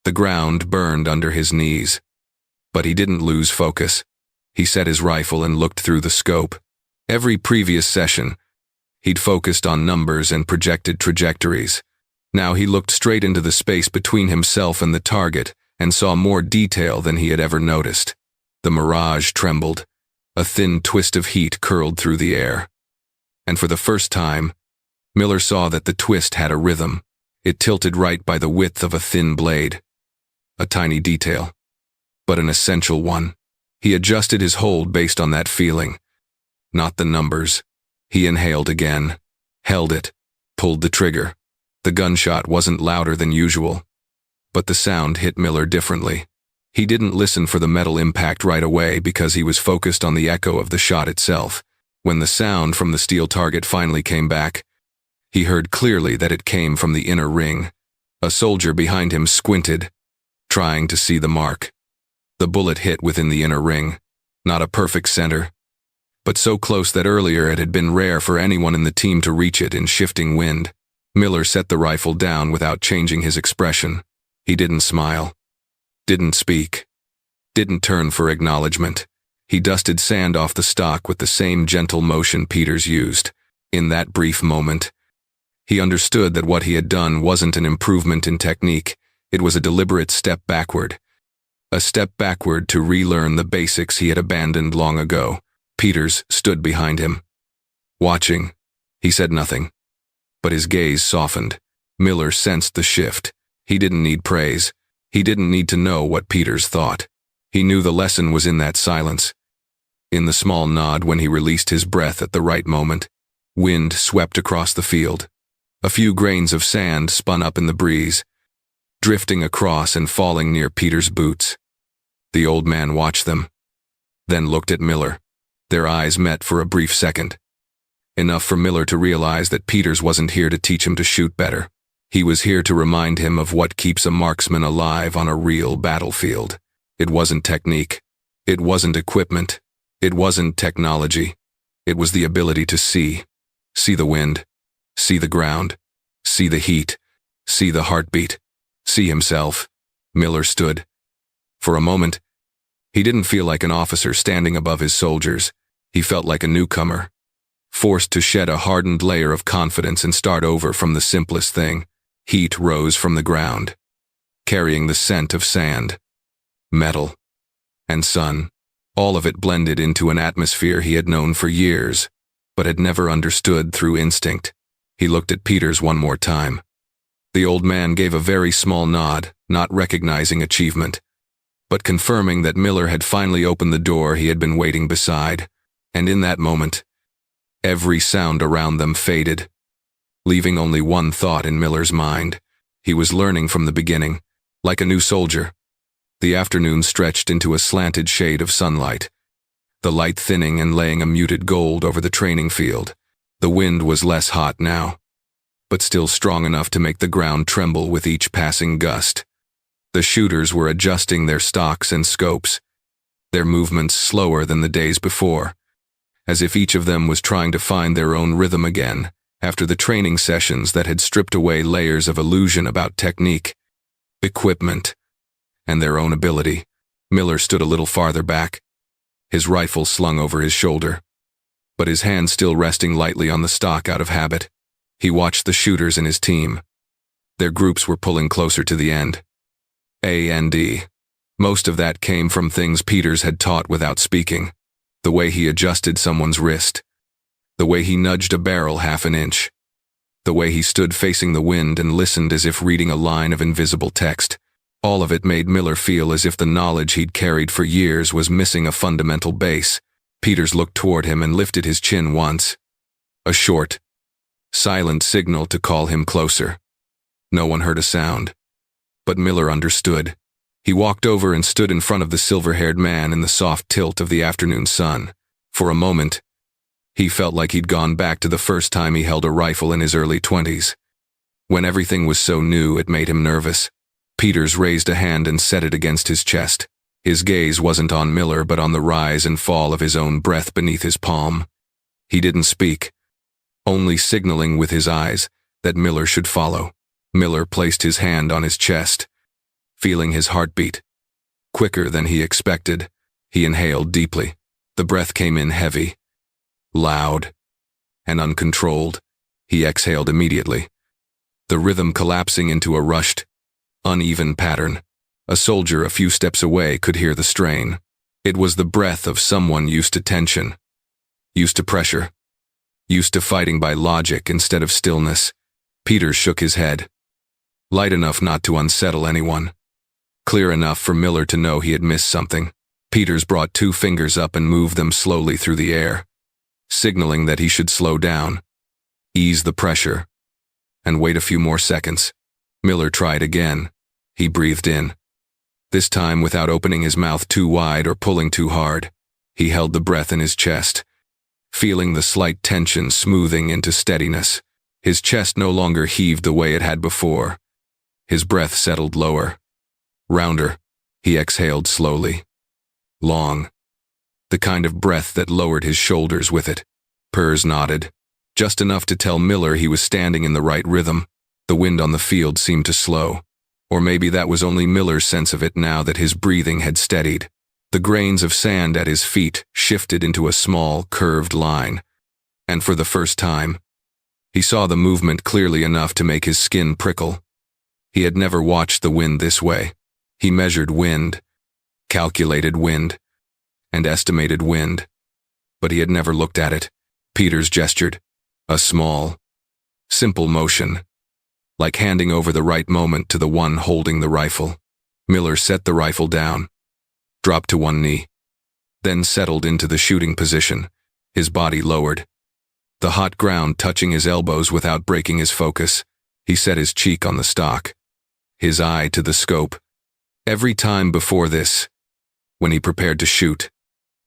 The ground burned under his knees, but he didn't lose focus. He set his rifle and looked through the scope. Every previous session, he'd focused on numbers and projected trajectories. Now he looked straight into the space between himself and the target and saw more detail than he had ever noticed. The mirage trembled. A thin twist of heat curled through the air. And for the first time, Miller saw that the twist had a rhythm. It tilted right by the width of a thin blade. A tiny detail, but an essential one. He adjusted his hold based on that feeling, not the numbers. He inhaled again, held it, pulled the trigger. The gunshot wasn't louder than usual, but the sound hit Miller differently. He didn't listen for the metal impact right away because he was focused on the echo of the shot itself. When the sound from the steel target finally came back, he heard clearly that it came from the inner ring. A soldier behind him squinted, trying to see the mark. The bullet hit within the inner ring, not a perfect center, but so close that earlier it had been rare for anyone in the team to reach it in shifting wind. Miller set the rifle down without changing his expression. He didn't smile, didn't speak, didn't turn for acknowledgement. He dusted sand off the stock with the same gentle motion Peters used. In that brief moment, he understood that what he had done wasn't an improvement in technique. It was a deliberate step backward. A step backward to relearn the basics he had abandoned long ago. Peters stood behind him, watching. He said nothing, but his gaze softened. Miller sensed the shift. He didn't need praise. He didn't need to know what Peters thought. He knew the lesson was in that silence, in the small nod when he released his breath at the right moment. Wind swept across the field. A few grains of sand spun up in the breeze, drifting across and falling near Peters' boots. The old man watched them, then looked at Miller. Their eyes met for a brief second. enough for Miller to realize that Peters wasn't here to teach him to shoot better. He was here to remind him of what keeps a marksman alive on a real battlefield. It wasn't technique. It wasn't equipment. It wasn't technology. It was the ability to see. See the wind. See the ground. See the heat. See the heartbeat. See himself. Miller stood. For a moment, he didn't feel like an officer standing above his soldiers. He felt like a newcomer, forced to shed a hardened layer of confidence and start over from the simplest thing. Heat rose from the ground, carrying the scent of sand, metal, and sun. All of it blended into an atmosphere he had known for years, but had never understood through instinct. He looked at Peters one more time. The old man gave a very small nod, not recognizing achievement, but confirming that Miller had finally opened the door he had been waiting beside, and in that moment, every sound around them faded, leaving only one thought in Miller's mind. He was learning from the beginning, like a new soldier. The afternoon stretched into a slanted shade of sunlight, the light thinning and laying a muted gold over the training field. The wind was less hot now, but still strong enough to make the ground tremble with each passing gust. The shooters were adjusting their stocks and scopes, their movements slower than the days before, as if each of them was trying to find their own rhythm again, after the training sessions that had stripped away layers of illusion about technique, equipment, and their own ability. Miller stood a little farther back, his rifle slung over his shoulder, but his hand still resting lightly on the stock out of habit. He watched the shooters in his team. Their groups were pulling closer to the end. A&D. Most of that came from things Peters had taught without speaking. The way he adjusted someone's wrist, the way he nudged a barrel half an inch, the way he stood facing the wind and listened as if reading a line of invisible text. All of it made Miller feel as if the knowledge he'd carried for years was missing a fundamental base. Peters looked toward him and lifted his chin once. A short, silent signal to call him closer. No one heard a sound, but Miller understood. He walked over and stood in front of the silver-haired man in the soft tilt of the afternoon sun. For a moment, he felt like he'd gone back to the first time he held a rifle in his early 20s. When everything was so new, it made him nervous. Peters raised a hand and set it against his chest. His gaze wasn't on Miller but on the rise and fall of his own breath beneath his palm. He didn't speak, only signaling with his eyes that Miller should follow. Miller placed his hand on his chest, feeling his heartbeat. Quicker than he expected, he inhaled deeply. The breath came in heavy, loud, and uncontrolled. He exhaled immediately, the rhythm collapsing into a rushed, uneven pattern. A soldier a few steps away could hear the strain. It was the breath of someone used to tension, used to pressure, used to fighting by logic instead of stillness. Peters shook his head, light enough not to unsettle anyone, clear enough for Miller to know he had missed something. Peters brought 2 fingers up and moved them slowly through the air, signaling that he should slow down, ease the pressure, and wait a few more seconds. Miller tried again. He breathed in, this time without opening his mouth too wide or pulling too hard. He held the breath in his chest, feeling the slight tension smoothing into steadiness. His chest no longer heaved the way it had before. His breath settled lower, rounder. He exhaled slowly, long, the kind of breath that lowered his shoulders with it. Pers nodded, just enough to tell Miller he was standing in the right rhythm. The wind on the field seemed to slow, or maybe that was only Miller's sense of it now that his breathing had steadied. The grains of sand at his feet shifted into a small, curved line, and for the first time, he saw the movement clearly enough to make his skin prickle. He had never watched the wind this way. He measured wind, calculated wind, and estimated wind, but he had never looked at it. Peters gestured, a small, simple motion, like handing over the right moment to the one holding the rifle. Miller set the rifle down, dropped to one knee, then settled into the shooting position, his body lowered, the hot ground touching his elbows without breaking his focus. He set his cheek on the stock, his eye to the scope. Every time before this, when he prepared to shoot,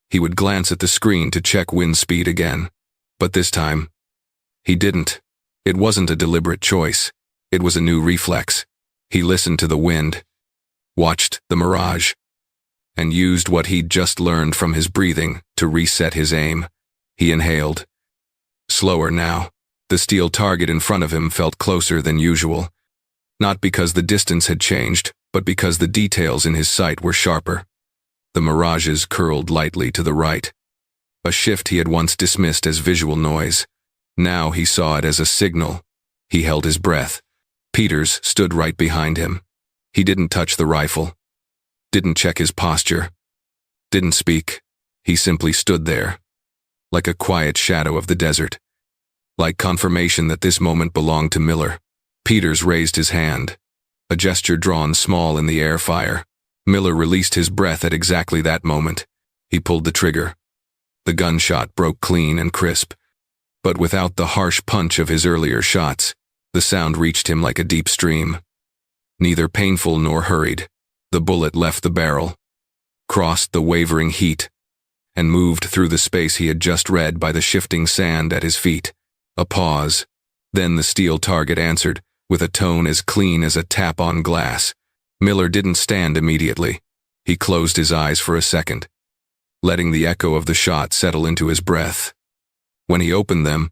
he would glance at the screen to check wind speed again. But this time, He didn't. It wasn't a deliberate choice. It was a new reflex. He listened to the wind, watched the mirage, and used what he'd just learned from his breathing to reset his aim. He inhaled. Slower now. The steel target in front of him felt closer than usual. Not because the distance had changed, but because the details in his sight were sharper. The mirages curled lightly to the right. A shift he had once dismissed as visual noise. Now he saw it as a signal. He held his breath. Peters stood right behind him. He didn't touch the rifle. Didn't check his posture. Didn't speak. He simply stood there, like a quiet shadow of the desert. Like confirmation that this moment belonged to Miller. Peters raised his hand, a gesture drawn small in the air fire. Miller released his breath at exactly that moment. He pulled the trigger. The gunshot broke clean and crisp, but without the harsh punch of his earlier shots. The sound reached him like a deep stream. Neither painful nor hurried, the bullet left the barrel, crossed the wavering heat, and moved through the space he had just read by the shifting sand at his feet. A pause. Then the steel target answered, with a tone as clean as a tap on glass. Miller didn't stand immediately. He closed his eyes for a second, letting the echo of the shot settle into his breath. When he opened them,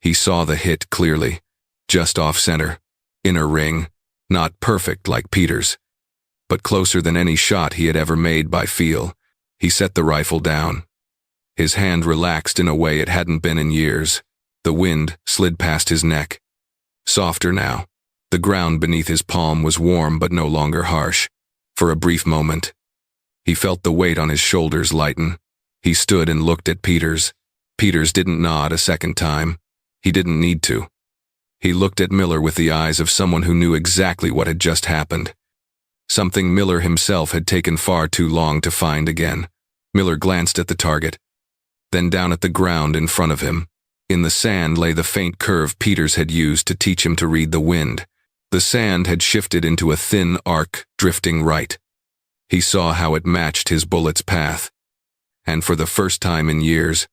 he saw the hit clearly, just off-center, inner ring, not perfect like Peters, but closer than any shot he had ever made by feel. He set the rifle down. His hand relaxed in a way it hadn't been in years. The wind slid past his neck. Softer now. The ground beneath his palm was warm but no longer harsh. For a brief moment, he felt the weight on his shoulders lighten. He stood and looked at Peters. Peters didn't nod a second time. He didn't need to. He looked at Miller with the eyes of someone who knew exactly what had just happened. Something Miller himself had taken far too long to find again. Miller glanced at the target, then down at the ground in front of him. In the sand lay the faint curve Peters had used to teach him to read the wind. The sand had shifted into a thin arc, drifting right. He saw how it matched his bullet's path. And for the first time in years,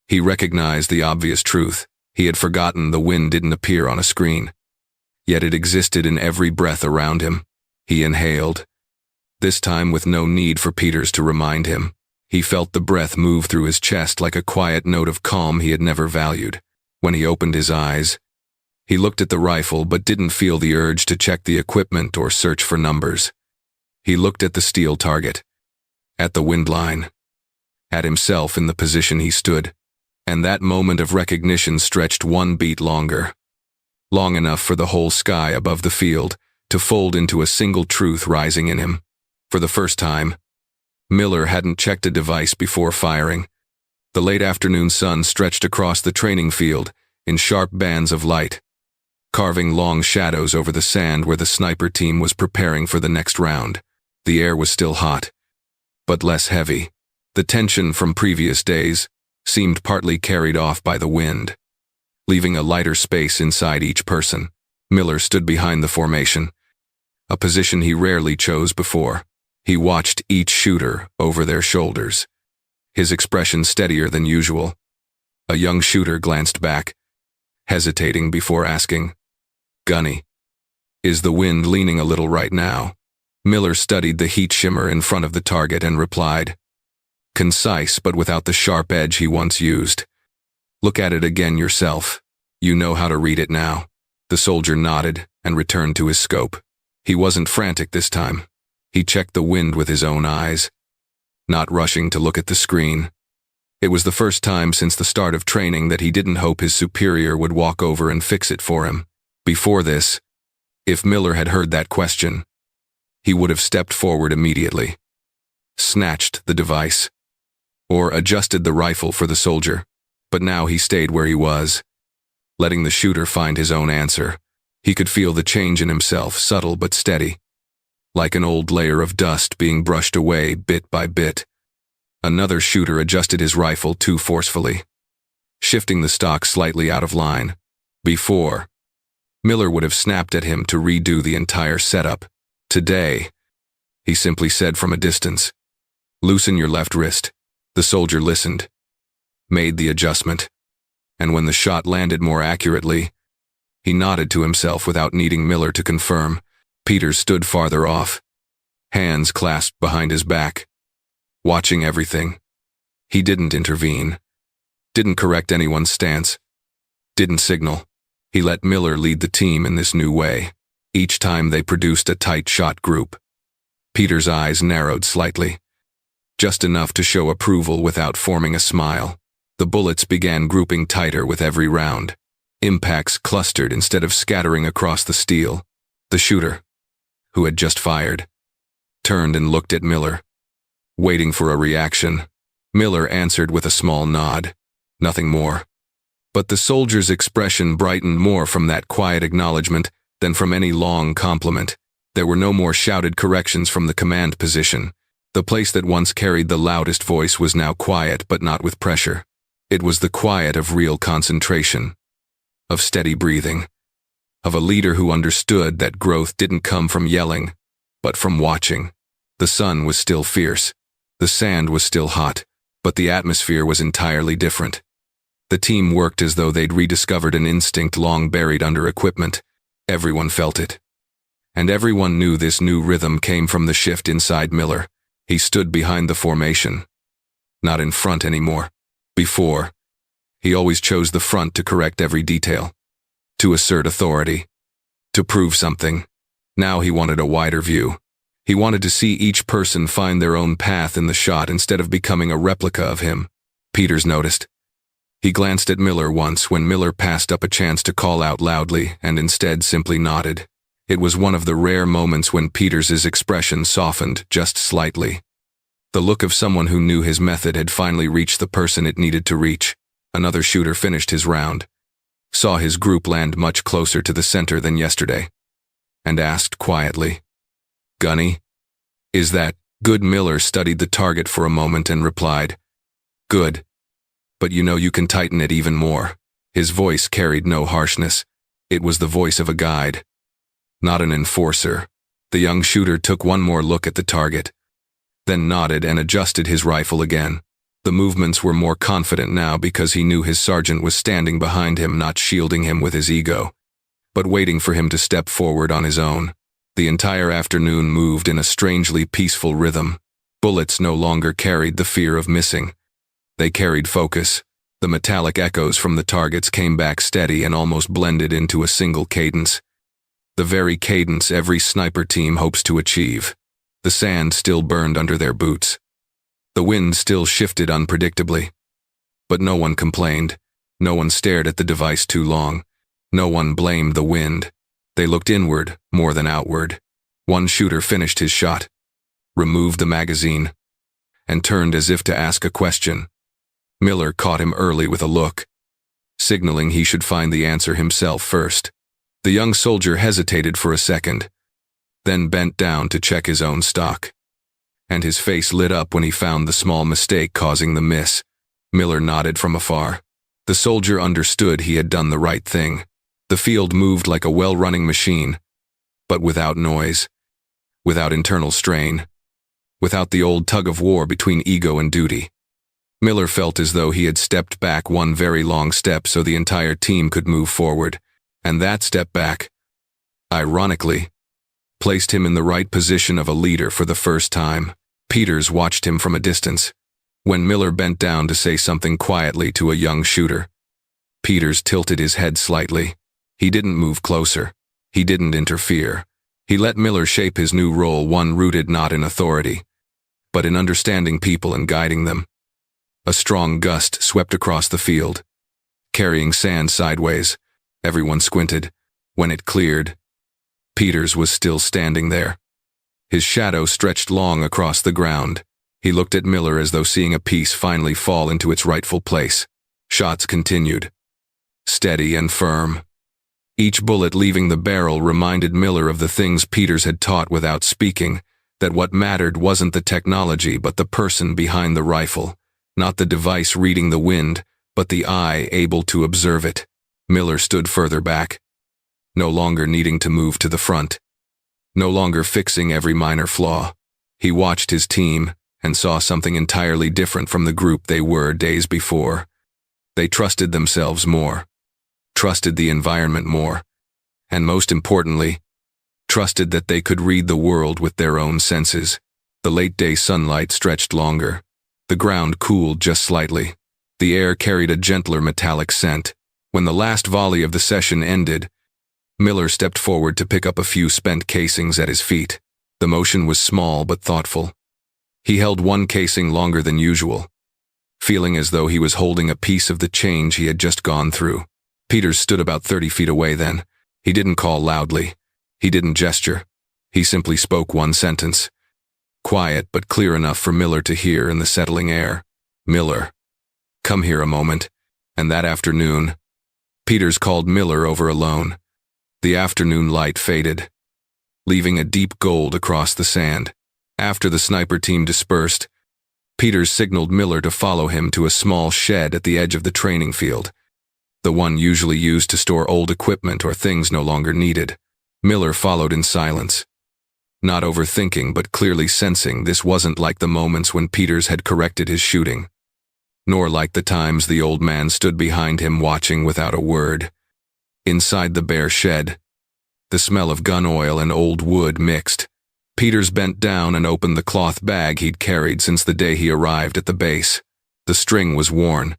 he recognized the obvious truth. He had forgotten the wind didn't appear on a screen. Yet it existed in every breath around him. He inhaled, this time with no need for Peters to remind him. He felt the breath move through his chest like a quiet note of calm he had never valued. When he opened his eyes, he looked at the rifle but didn't feel the urge to check the equipment or search for numbers. He looked at the steel target, at the wind line, at himself in the position he stood, and that moment of recognition stretched one beat longer. Long enough for the whole sky above the field to fold into a single truth rising in him. For the first time, Miller hadn't checked a device before firing. The late afternoon sun stretched across the training field in sharp bands of light, carving long shadows over the sand where the sniper team was preparing for the next round. The air was still hot, but less heavy. The tension from previous days seemed partly carried off by the wind, leaving a lighter space inside each person. Miller stood behind the formation, a position he rarely chose before. He watched each shooter over their shoulders, his expression steadier than usual. A young shooter glanced back, hesitating before asking, "Gunny, is the wind leaning a little right now?" Miller studied the heat shimmer in front of the target and replied, concise but without the sharp edge he once used, "Look at it again yourself. You know how to read it now." The soldier nodded and returned to his scope. He wasn't frantic this time. He checked the wind with his own eyes, not rushing to look at the screen. It was the first time since the start of training that he didn't hope his superior would walk over and fix it for him. Before this, if Miller had heard that question, he would have stepped forward immediately, snatched the device, or adjusted the rifle for the soldier. But now he stayed where he was, letting the shooter find his own answer. He could feel the change in himself, subtle but steady, like an old layer of dust being brushed away bit by bit. Another shooter adjusted his rifle too forcefully, shifting the stock slightly out of line. Before, Miller would have snapped at him to redo the entire setup. Today, he simply said from a distance, "Loosen your left wrist." The soldier listened, made the adjustment, and when the shot landed more accurately, he nodded to himself without needing Miller to confirm. Peters stood farther off, hands clasped behind his back, watching everything. He didn't intervene, didn't correct anyone's stance, didn't signal. He let Miller lead the team in this new way. Each time they produced a tight shot group. Peters' eyes narrowed slightly, just enough to show approval without forming a smile. The bullets began grouping tighter with every round. Impacts clustered instead of scattering across the steel. The shooter, who had just fired, turned and looked at Miller, waiting for a reaction. Miller answered with a small nod. Nothing more. But the soldier's expression brightened more from that quiet acknowledgement than from any long compliment. There were no more shouted corrections from the command position. The place that once carried the loudest voice was now quiet, but not with pressure. It was the quiet of real concentration, of steady breathing, of a leader who understood that growth didn't come from yelling, but from watching. The sun was still fierce, the sand was still hot, but the atmosphere was entirely different. The team worked as though they'd rediscovered an instinct long buried under equipment. Everyone felt it. And everyone knew this new rhythm came from the shift inside Miller. He stood behind the formation, not in front anymore. Before, he always chose the front to correct every detail, to assert authority, to prove something. Now he wanted a wider view. He wanted to see each person find their own path in the shot instead of becoming a replica of him. Peters noticed. He glanced at Miller once when Miller passed up a chance to call out loudly and instead simply nodded. It was one of the rare moments when Peters's expression softened just slightly. The look of someone who knew his method had finally reached the person it needed to reach. Another shooter finished his round, saw his group land much closer to the center than yesterday, and asked quietly, "Gunny, is that good?" Miller studied the target for a moment and replied, "Good. But you know you can tighten it even more." His voice carried no harshness. It was the voice of a guide, not an enforcer. The young shooter took one more look at the target, then nodded and adjusted his rifle again. The movements were more confident now because he knew his sergeant was standing behind him, not shielding him with his ego, but waiting for him to step forward on his own. The entire afternoon moved in a strangely peaceful rhythm. Bullets no longer carried the fear of missing. They carried focus. The metallic echoes from the targets came back steady and almost blended into a single cadence. The very cadence every sniper team hopes to achieve. The sand still burned under their boots. The wind still shifted unpredictably. But no one complained. No one stared at the device too long. No one blamed the wind. They looked inward more than outward. One shooter finished his shot, removed the magazine, and turned as if to ask a question. Miller caught him early with a look, signaling he should find the answer himself first. The young soldier hesitated for a second, then bent down to check his own stock, and his face lit up when he found the small mistake causing the miss. Miller nodded from afar. The soldier understood he had done the right thing. The field moved like a well-running machine, but without noise, without internal strain, without the old tug-of-war between ego and duty. Miller felt as though he had stepped back one very long step so the entire team could move forward, and that step back, ironically, placed him in the right position of a leader for the first time. Peters watched him from a distance. When Miller bent down to say something quietly to a young shooter, Peters tilted his head slightly. He didn't move closer. He didn't interfere. He let Miller shape his new role, one rooted not in authority, but in understanding people and guiding them. A strong gust swept across the field, carrying sand sideways. Everyone squinted. When it cleared, Peters was still standing there. His shadow stretched long across the ground. He looked at Miller as though seeing a piece finally fall into its rightful place. Shots continued, steady and firm. Each bullet leaving the barrel reminded Miller of the things Peters had taught without speaking, that what mattered wasn't the technology but the person behind the rifle. Not the device reading the wind, but the eye able to observe it. Miller stood further back, no longer needing to move to the front, no longer fixing every minor flaw. He watched his team and saw something entirely different from the group they were days before. They trusted themselves more, trusted the environment more, and most importantly, trusted that they could read the world with their own senses. The late-day sunlight stretched longer. The ground cooled just slightly. The air carried a gentler metallic scent. When the last volley of the session ended, Miller stepped forward to pick up a few spent casings at his feet. The motion was small but thoughtful. He held one casing longer than usual, feeling as though he was holding a piece of the change he had just gone through. Peters stood about 30 feet away then. He didn't call loudly. He didn't gesture. He simply spoke one sentence. Quiet but clear enough for Miller to hear in the settling air. "Miller, come here a moment." And that afternoon, Peters called Miller over alone. The afternoon light faded, leaving a deep gold across the sand. After the sniper team dispersed, Peters signaled Miller to follow him to a small shed at the edge of the training field, the one usually used to store old equipment or things no longer needed. Miller followed in silence, not overthinking but clearly sensing this wasn't like the moments when Peters had corrected his shooting, nor like the times the old man stood behind him watching without a word. Inside the bare shed, the smell of gun oil and old wood mixed. Peters bent down and opened the cloth bag he'd carried since the day he arrived at the base. The string was worn.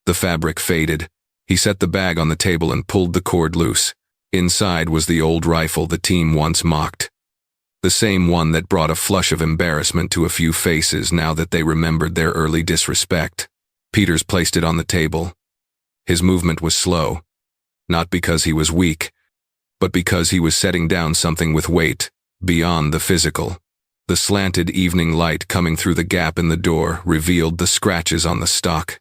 The fabric faded. He set the bag on the table and pulled the cord loose. Inside was the old rifle the team once mocked. The same one that brought a flush of embarrassment to a few faces now that they remembered their early disrespect. Peters placed it on the table. His movement was slow, not because he was weak, but because he was setting down something with weight, beyond the physical. The slanted evening light coming through the gap in the door revealed the scratches on the stock.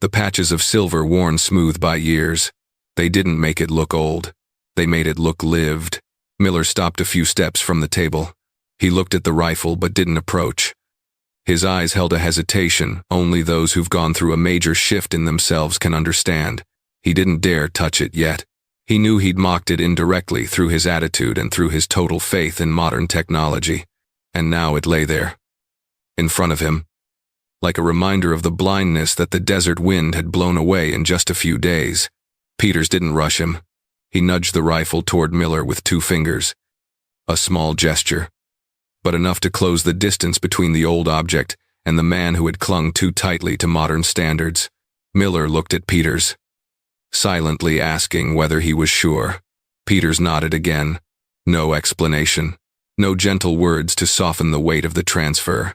The patches of silver worn smooth by years. They didn't make it look old. They made it look lived. Miller stopped a few steps from the table. He looked at the rifle but didn't approach. His eyes held a hesitation only those who've gone through a major shift in themselves can understand. He didn't dare touch it yet. He knew he'd mocked it indirectly through his attitude and through his total faith in modern technology. And now it lay there, in front of him, like a reminder of the blindness that the desert wind had blown away in just a few days. Peters didn't rush him. He nudged the rifle toward Miller with 2 fingers. A small gesture, but enough to close the distance between the old object and the man who had clung too tightly to modern standards. Miller looked at Peters, silently asking whether he was sure. Peters nodded again. No explanation. No gentle words to soften the weight of the transfer.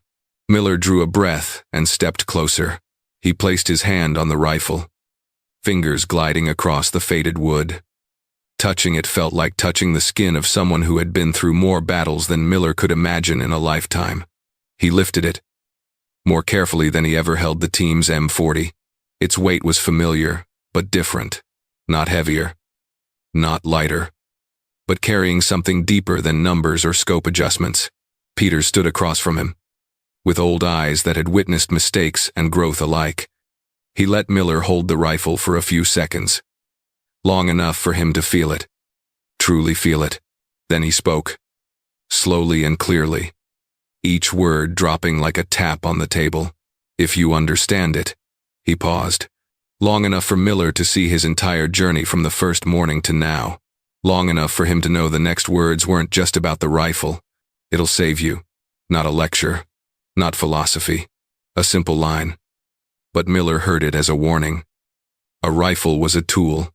Miller drew a breath and stepped closer. He placed his hand on the rifle, fingers gliding across the faded wood. Touching it felt like touching the skin of someone who had been through more battles than Miller could imagine in a lifetime. He lifted it, more carefully than he ever held the team's M40. Its weight was familiar, but different. Not heavier, not lighter, but carrying something deeper than numbers or scope adjustments. Peters stood across from him, with old eyes that had witnessed mistakes and growth alike. He let Miller hold the rifle for a few seconds, long enough for him to feel it, truly feel it. Then he spoke, slowly and clearly, each word dropping like a tap on the table. "If you understand it." He paused, long enough for Miller to see his entire journey from the first morning to now, long enough for him to know the next words weren't just about the rifle. "It'll save you." Not a lecture, not philosophy, a simple line. But Miller heard it as a warning. A rifle was a tool,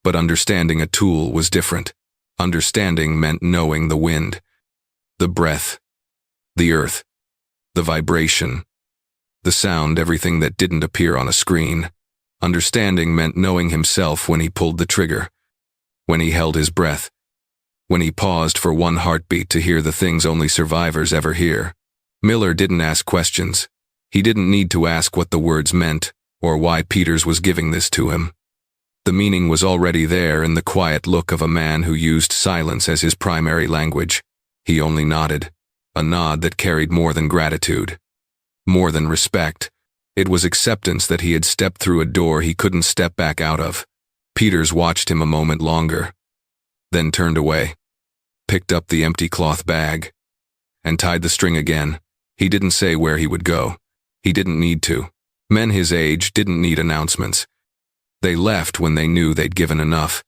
but understanding a tool was different. Understanding meant knowing the wind, the breath, the earth, the vibration, the sound, everything that didn't appear on a screen. Understanding meant knowing himself when he pulled the trigger, when he held his breath, when he paused for one heartbeat to hear the things only survivors ever hear. Miller didn't ask questions. He didn't need to ask what the words meant or why Peters was giving this to him. The meaning was already there in the quiet look of a man who used silence as his primary language. He only nodded, a nod that carried more than gratitude, more than respect. It was acceptance that he had stepped through a door he couldn't step back out of. Peters watched him a moment longer, then turned away, picked up the empty cloth bag, and tied the string again. He didn't say where he would go. He didn't need to. Men his age didn't need announcements. They left when they knew they'd given enough,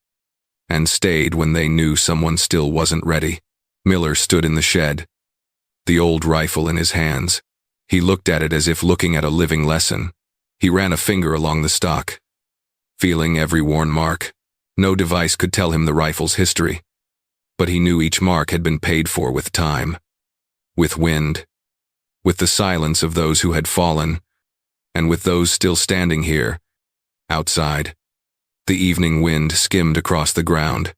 and stayed when they knew someone still wasn't ready. Miller stood in the shed, the old rifle in his hands. He looked at it as if looking at a living lesson. He ran a finger along the stock, feeling every worn mark. No device could tell him the rifle's history, but he knew each mark had been paid for with time, with wind, with the silence of those who had fallen, and with those still standing here, outside. The evening wind skimmed across the ground,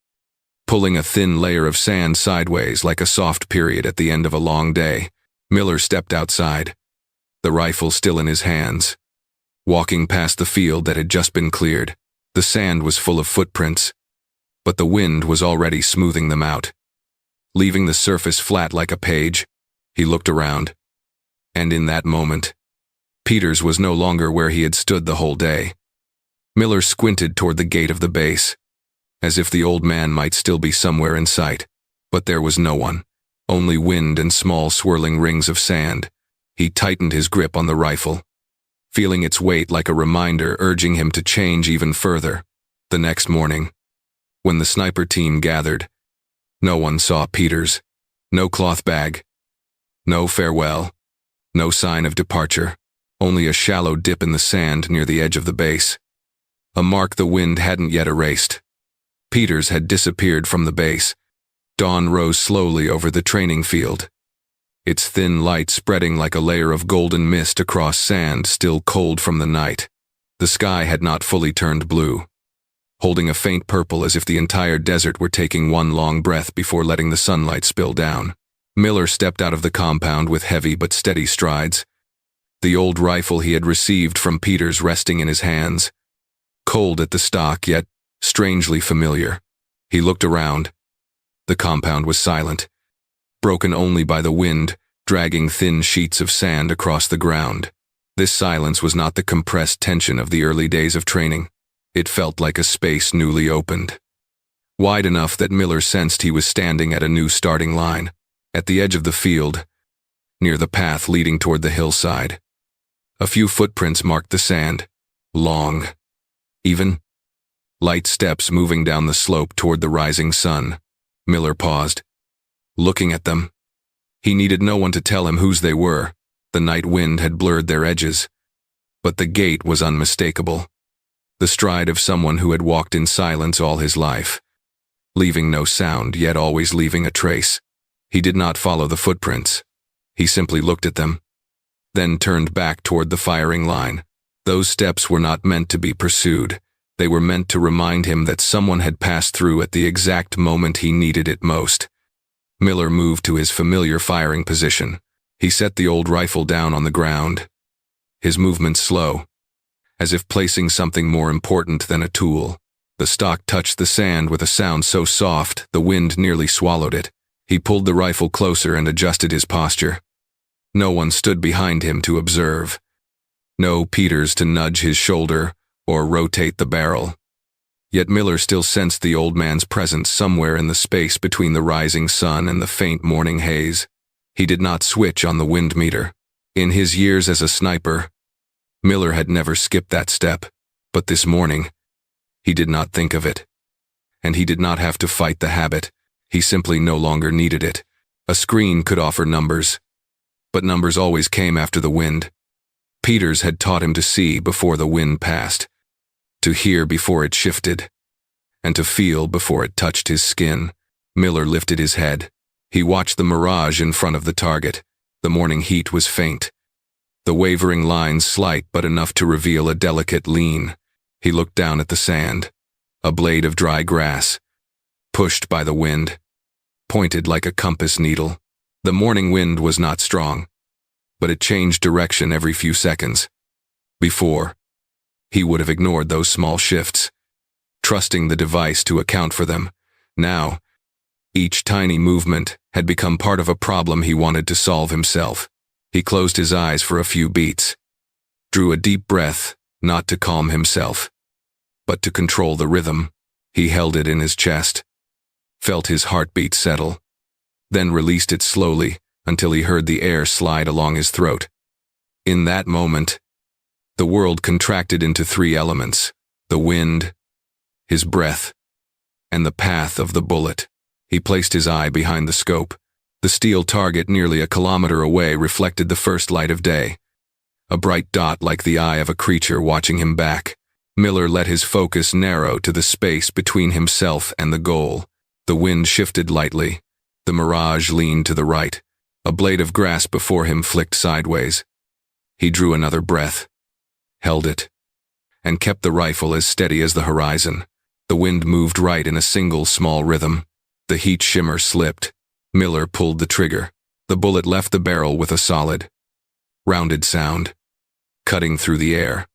pulling a thin layer of sand sideways like a soft period at the end of a long day. Miller stepped outside, the rifle still in his hands, walking past the field that had just been cleared. The sand was full of footprints, but the wind was already smoothing them out, leaving the surface flat like a page. He looked around, and in that moment, Peters was no longer where he had stood the whole day. Miller squinted toward the gate of the base, as if the old man might still be somewhere in sight, but there was no one, only wind and small swirling rings of sand. He tightened his grip on the rifle, feeling its weight like a reminder urging him to change even further. The next morning, when the sniper team gathered, no one saw Peters. No cloth bag, no farewell, no sign of departure, only a shallow dip in the sand near the edge of the base, a mark the wind hadn't yet erased. Peters had disappeared from the base. Dawn rose slowly over the training field, its thin light spreading like a layer of golden mist across sand still cold from the night. The sky had not fully turned blue, holding a faint purple as if the entire desert were taking one long breath before letting the sunlight spill down. Miller stepped out of the compound with heavy but steady strides, the old rifle he had received from Peters resting in his hands, cold at the stock yet strangely familiar. He looked around. The compound was silent, broken only by the wind dragging thin sheets of sand across the ground. This silence was not the compressed tension of the early days of training. It felt like a space newly opened, wide enough that Miller sensed he was standing at a new starting line, at the edge of the field, near the path leading toward the hillside. A few footprints marked the sand, long, even, light steps moving down the slope toward the rising sun. Miller paused, looking at them. He needed no one to tell him whose they were. The night wind had blurred their edges, but the gait was unmistakable, the stride of someone who had walked in silence all his life, leaving no sound yet always leaving a trace. He did not follow the footprints. He simply looked at them, then turned back toward the firing line. Those steps were not meant to be pursued. They were meant to remind him that someone had passed through at the exact moment he needed it most. Miller moved to his familiar firing position. He set the old rifle down on the ground, his movements slow, as if placing something more important than a tool. The stock touched the sand with a sound so soft the wind nearly swallowed it. He pulled the rifle closer and adjusted his posture. No one stood behind him to observe. No Peters to nudge his shoulder or rotate the barrel. Yet Miller still sensed the old man's presence somewhere in the space between the rising sun and the faint morning haze. He did not switch on the wind meter. In his years as a sniper, Miller had never skipped that step, but this morning, he did not think of it. And he did not have to fight the habit. He simply no longer needed it. A screen could offer numbers, but numbers always came after the wind. Peters had taught him to see before the wind passed, to hear before it shifted, and to feel before it touched his skin. Miller lifted his head. He watched the mirage in front of the target. The morning heat was faint, the wavering lines slight but enough to reveal a delicate lean. He looked down at the sand, a blade of dry grass, pushed by the wind, pointed like a compass needle. The morning wind was not strong, but it changed direction every few seconds. Before, he would have ignored those small shifts, trusting the device to account for them. Now, each tiny movement had become part of a problem he wanted to solve himself. He closed his eyes for a few beats, drew a deep breath, not to calm himself, but to control the rhythm. He held it in his chest, felt his heartbeat settle, then released it slowly until he heard the air slide along his throat. In that moment, The world contracted into three elements: the wind, his breath, and the path of the bullet. He placed his eye behind the scope. The steel target nearly a kilometer away reflected the first light of day, a bright dot like the eye of a creature watching him back. Miller let his focus narrow to the space between himself and the goal. The wind shifted lightly. The mirage leaned to the right. A blade of grass before him flicked sideways. He drew another breath, held it, and kept the rifle as steady as the horizon. The wind moved right in a single small rhythm. The heat shimmer slipped. Miller pulled the trigger. The bullet left the barrel with a solid, rounded sound, cutting through the air,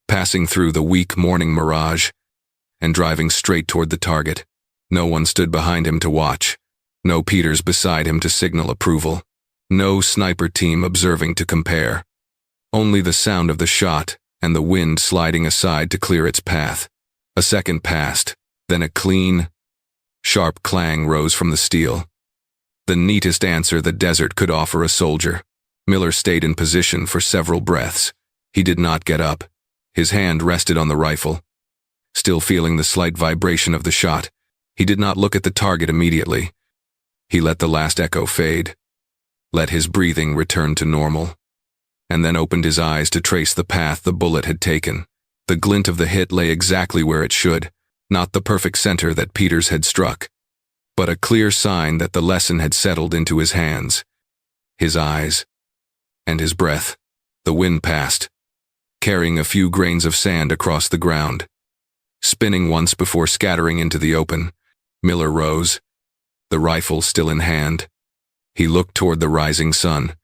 passing through the weak morning mirage, and driving straight toward the target. No one stood behind him to watch. No Peters beside him to signal approval. No sniper team observing to compare. Only the sound of the shot and the wind sliding aside to clear its path. A second passed, then a clean, sharp clang rose from the steel. The neatest answer the desert could offer a soldier. Miller stayed in position for several breaths. He did not get up. His hand rested on the rifle, still feeling the slight vibration of the shot. He did not look at the target immediately. He let the last echo fade, let his breathing return to normal, and then opened his eyes to trace the path the bullet had taken. The glint of the hit lay exactly where it should, not the perfect center that Peters had struck, but a clear sign that the lesson had settled into his hands, his eyes, and his breath. The wind passed, carrying a few grains of sand across the ground. Spinning once before scattering into the open, Miller rose, the rifle still in hand. He looked toward the rising sun,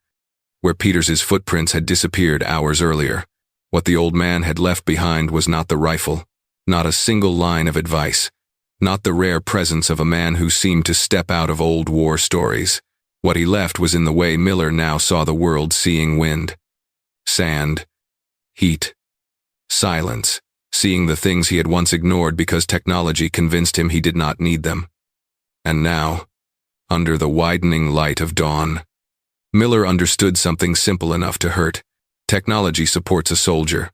where Peters's footprints had disappeared hours earlier. What the old man had left behind was not the rifle, not a single line of advice, not the rare presence of a man who seemed to step out of old war stories. What he left was in the way Miller now saw the world, seeing wind, sand, heat, silence, seeing the things he had once ignored because technology convinced him he did not need them. And now, under the widening light of dawn, Miller understood something simple enough to hurt. Technology supports a soldier,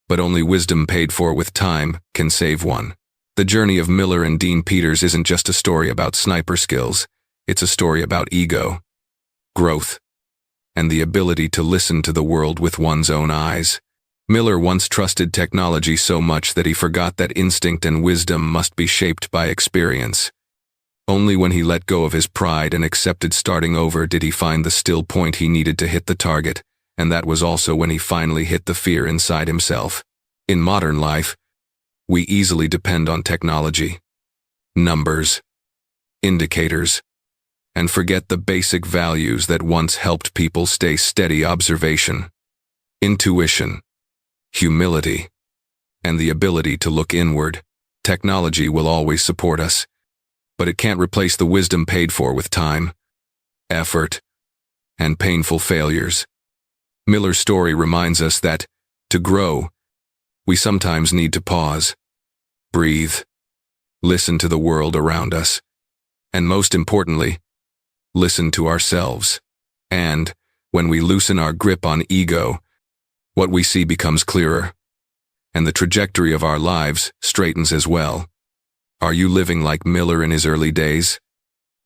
but only wisdom paid for with time can save one. The journey of Miller and Dean Peters isn't just a story about sniper skills, it's a story about ego, growth, and the ability to listen to the world with one's own eyes. Miller once trusted technology so much that he forgot that instinct and wisdom must be shaped by experience. Only when he let go of his pride and accepted starting over did he find the still point he needed to hit the target, and that was also when he finally hit the fear inside himself. In modern life, we easily depend on technology, numbers, indicators, and forget the basic values that once helped people stay steady: observation, intuition, humility, and the ability to look inward. Technology will always support us, but it can't replace the wisdom paid for with time, effort, and painful failures. Miller's story reminds us that, to grow, we sometimes need to pause, breathe, listen to the world around us, and most importantly, listen to ourselves. And, when we loosen our grip on ego, what we see becomes clearer, and the trajectory of our lives straightens as well. Are you living like Miller in his early days,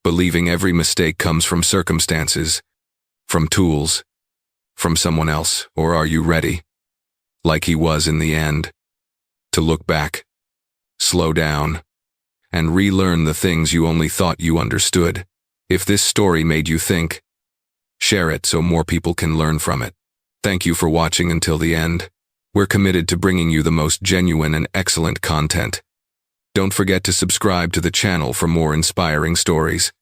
believing every mistake comes from circumstances, from tools, from someone else, or are you ready, like he was in the end, to look back, slow down, and relearn the things you only thought you understood? If this story made you think, share it so more people can learn from it. Thank you for watching until the end. We're committed to bringing you the most genuine and excellent content. Don't forget to subscribe to the channel for more inspiring stories.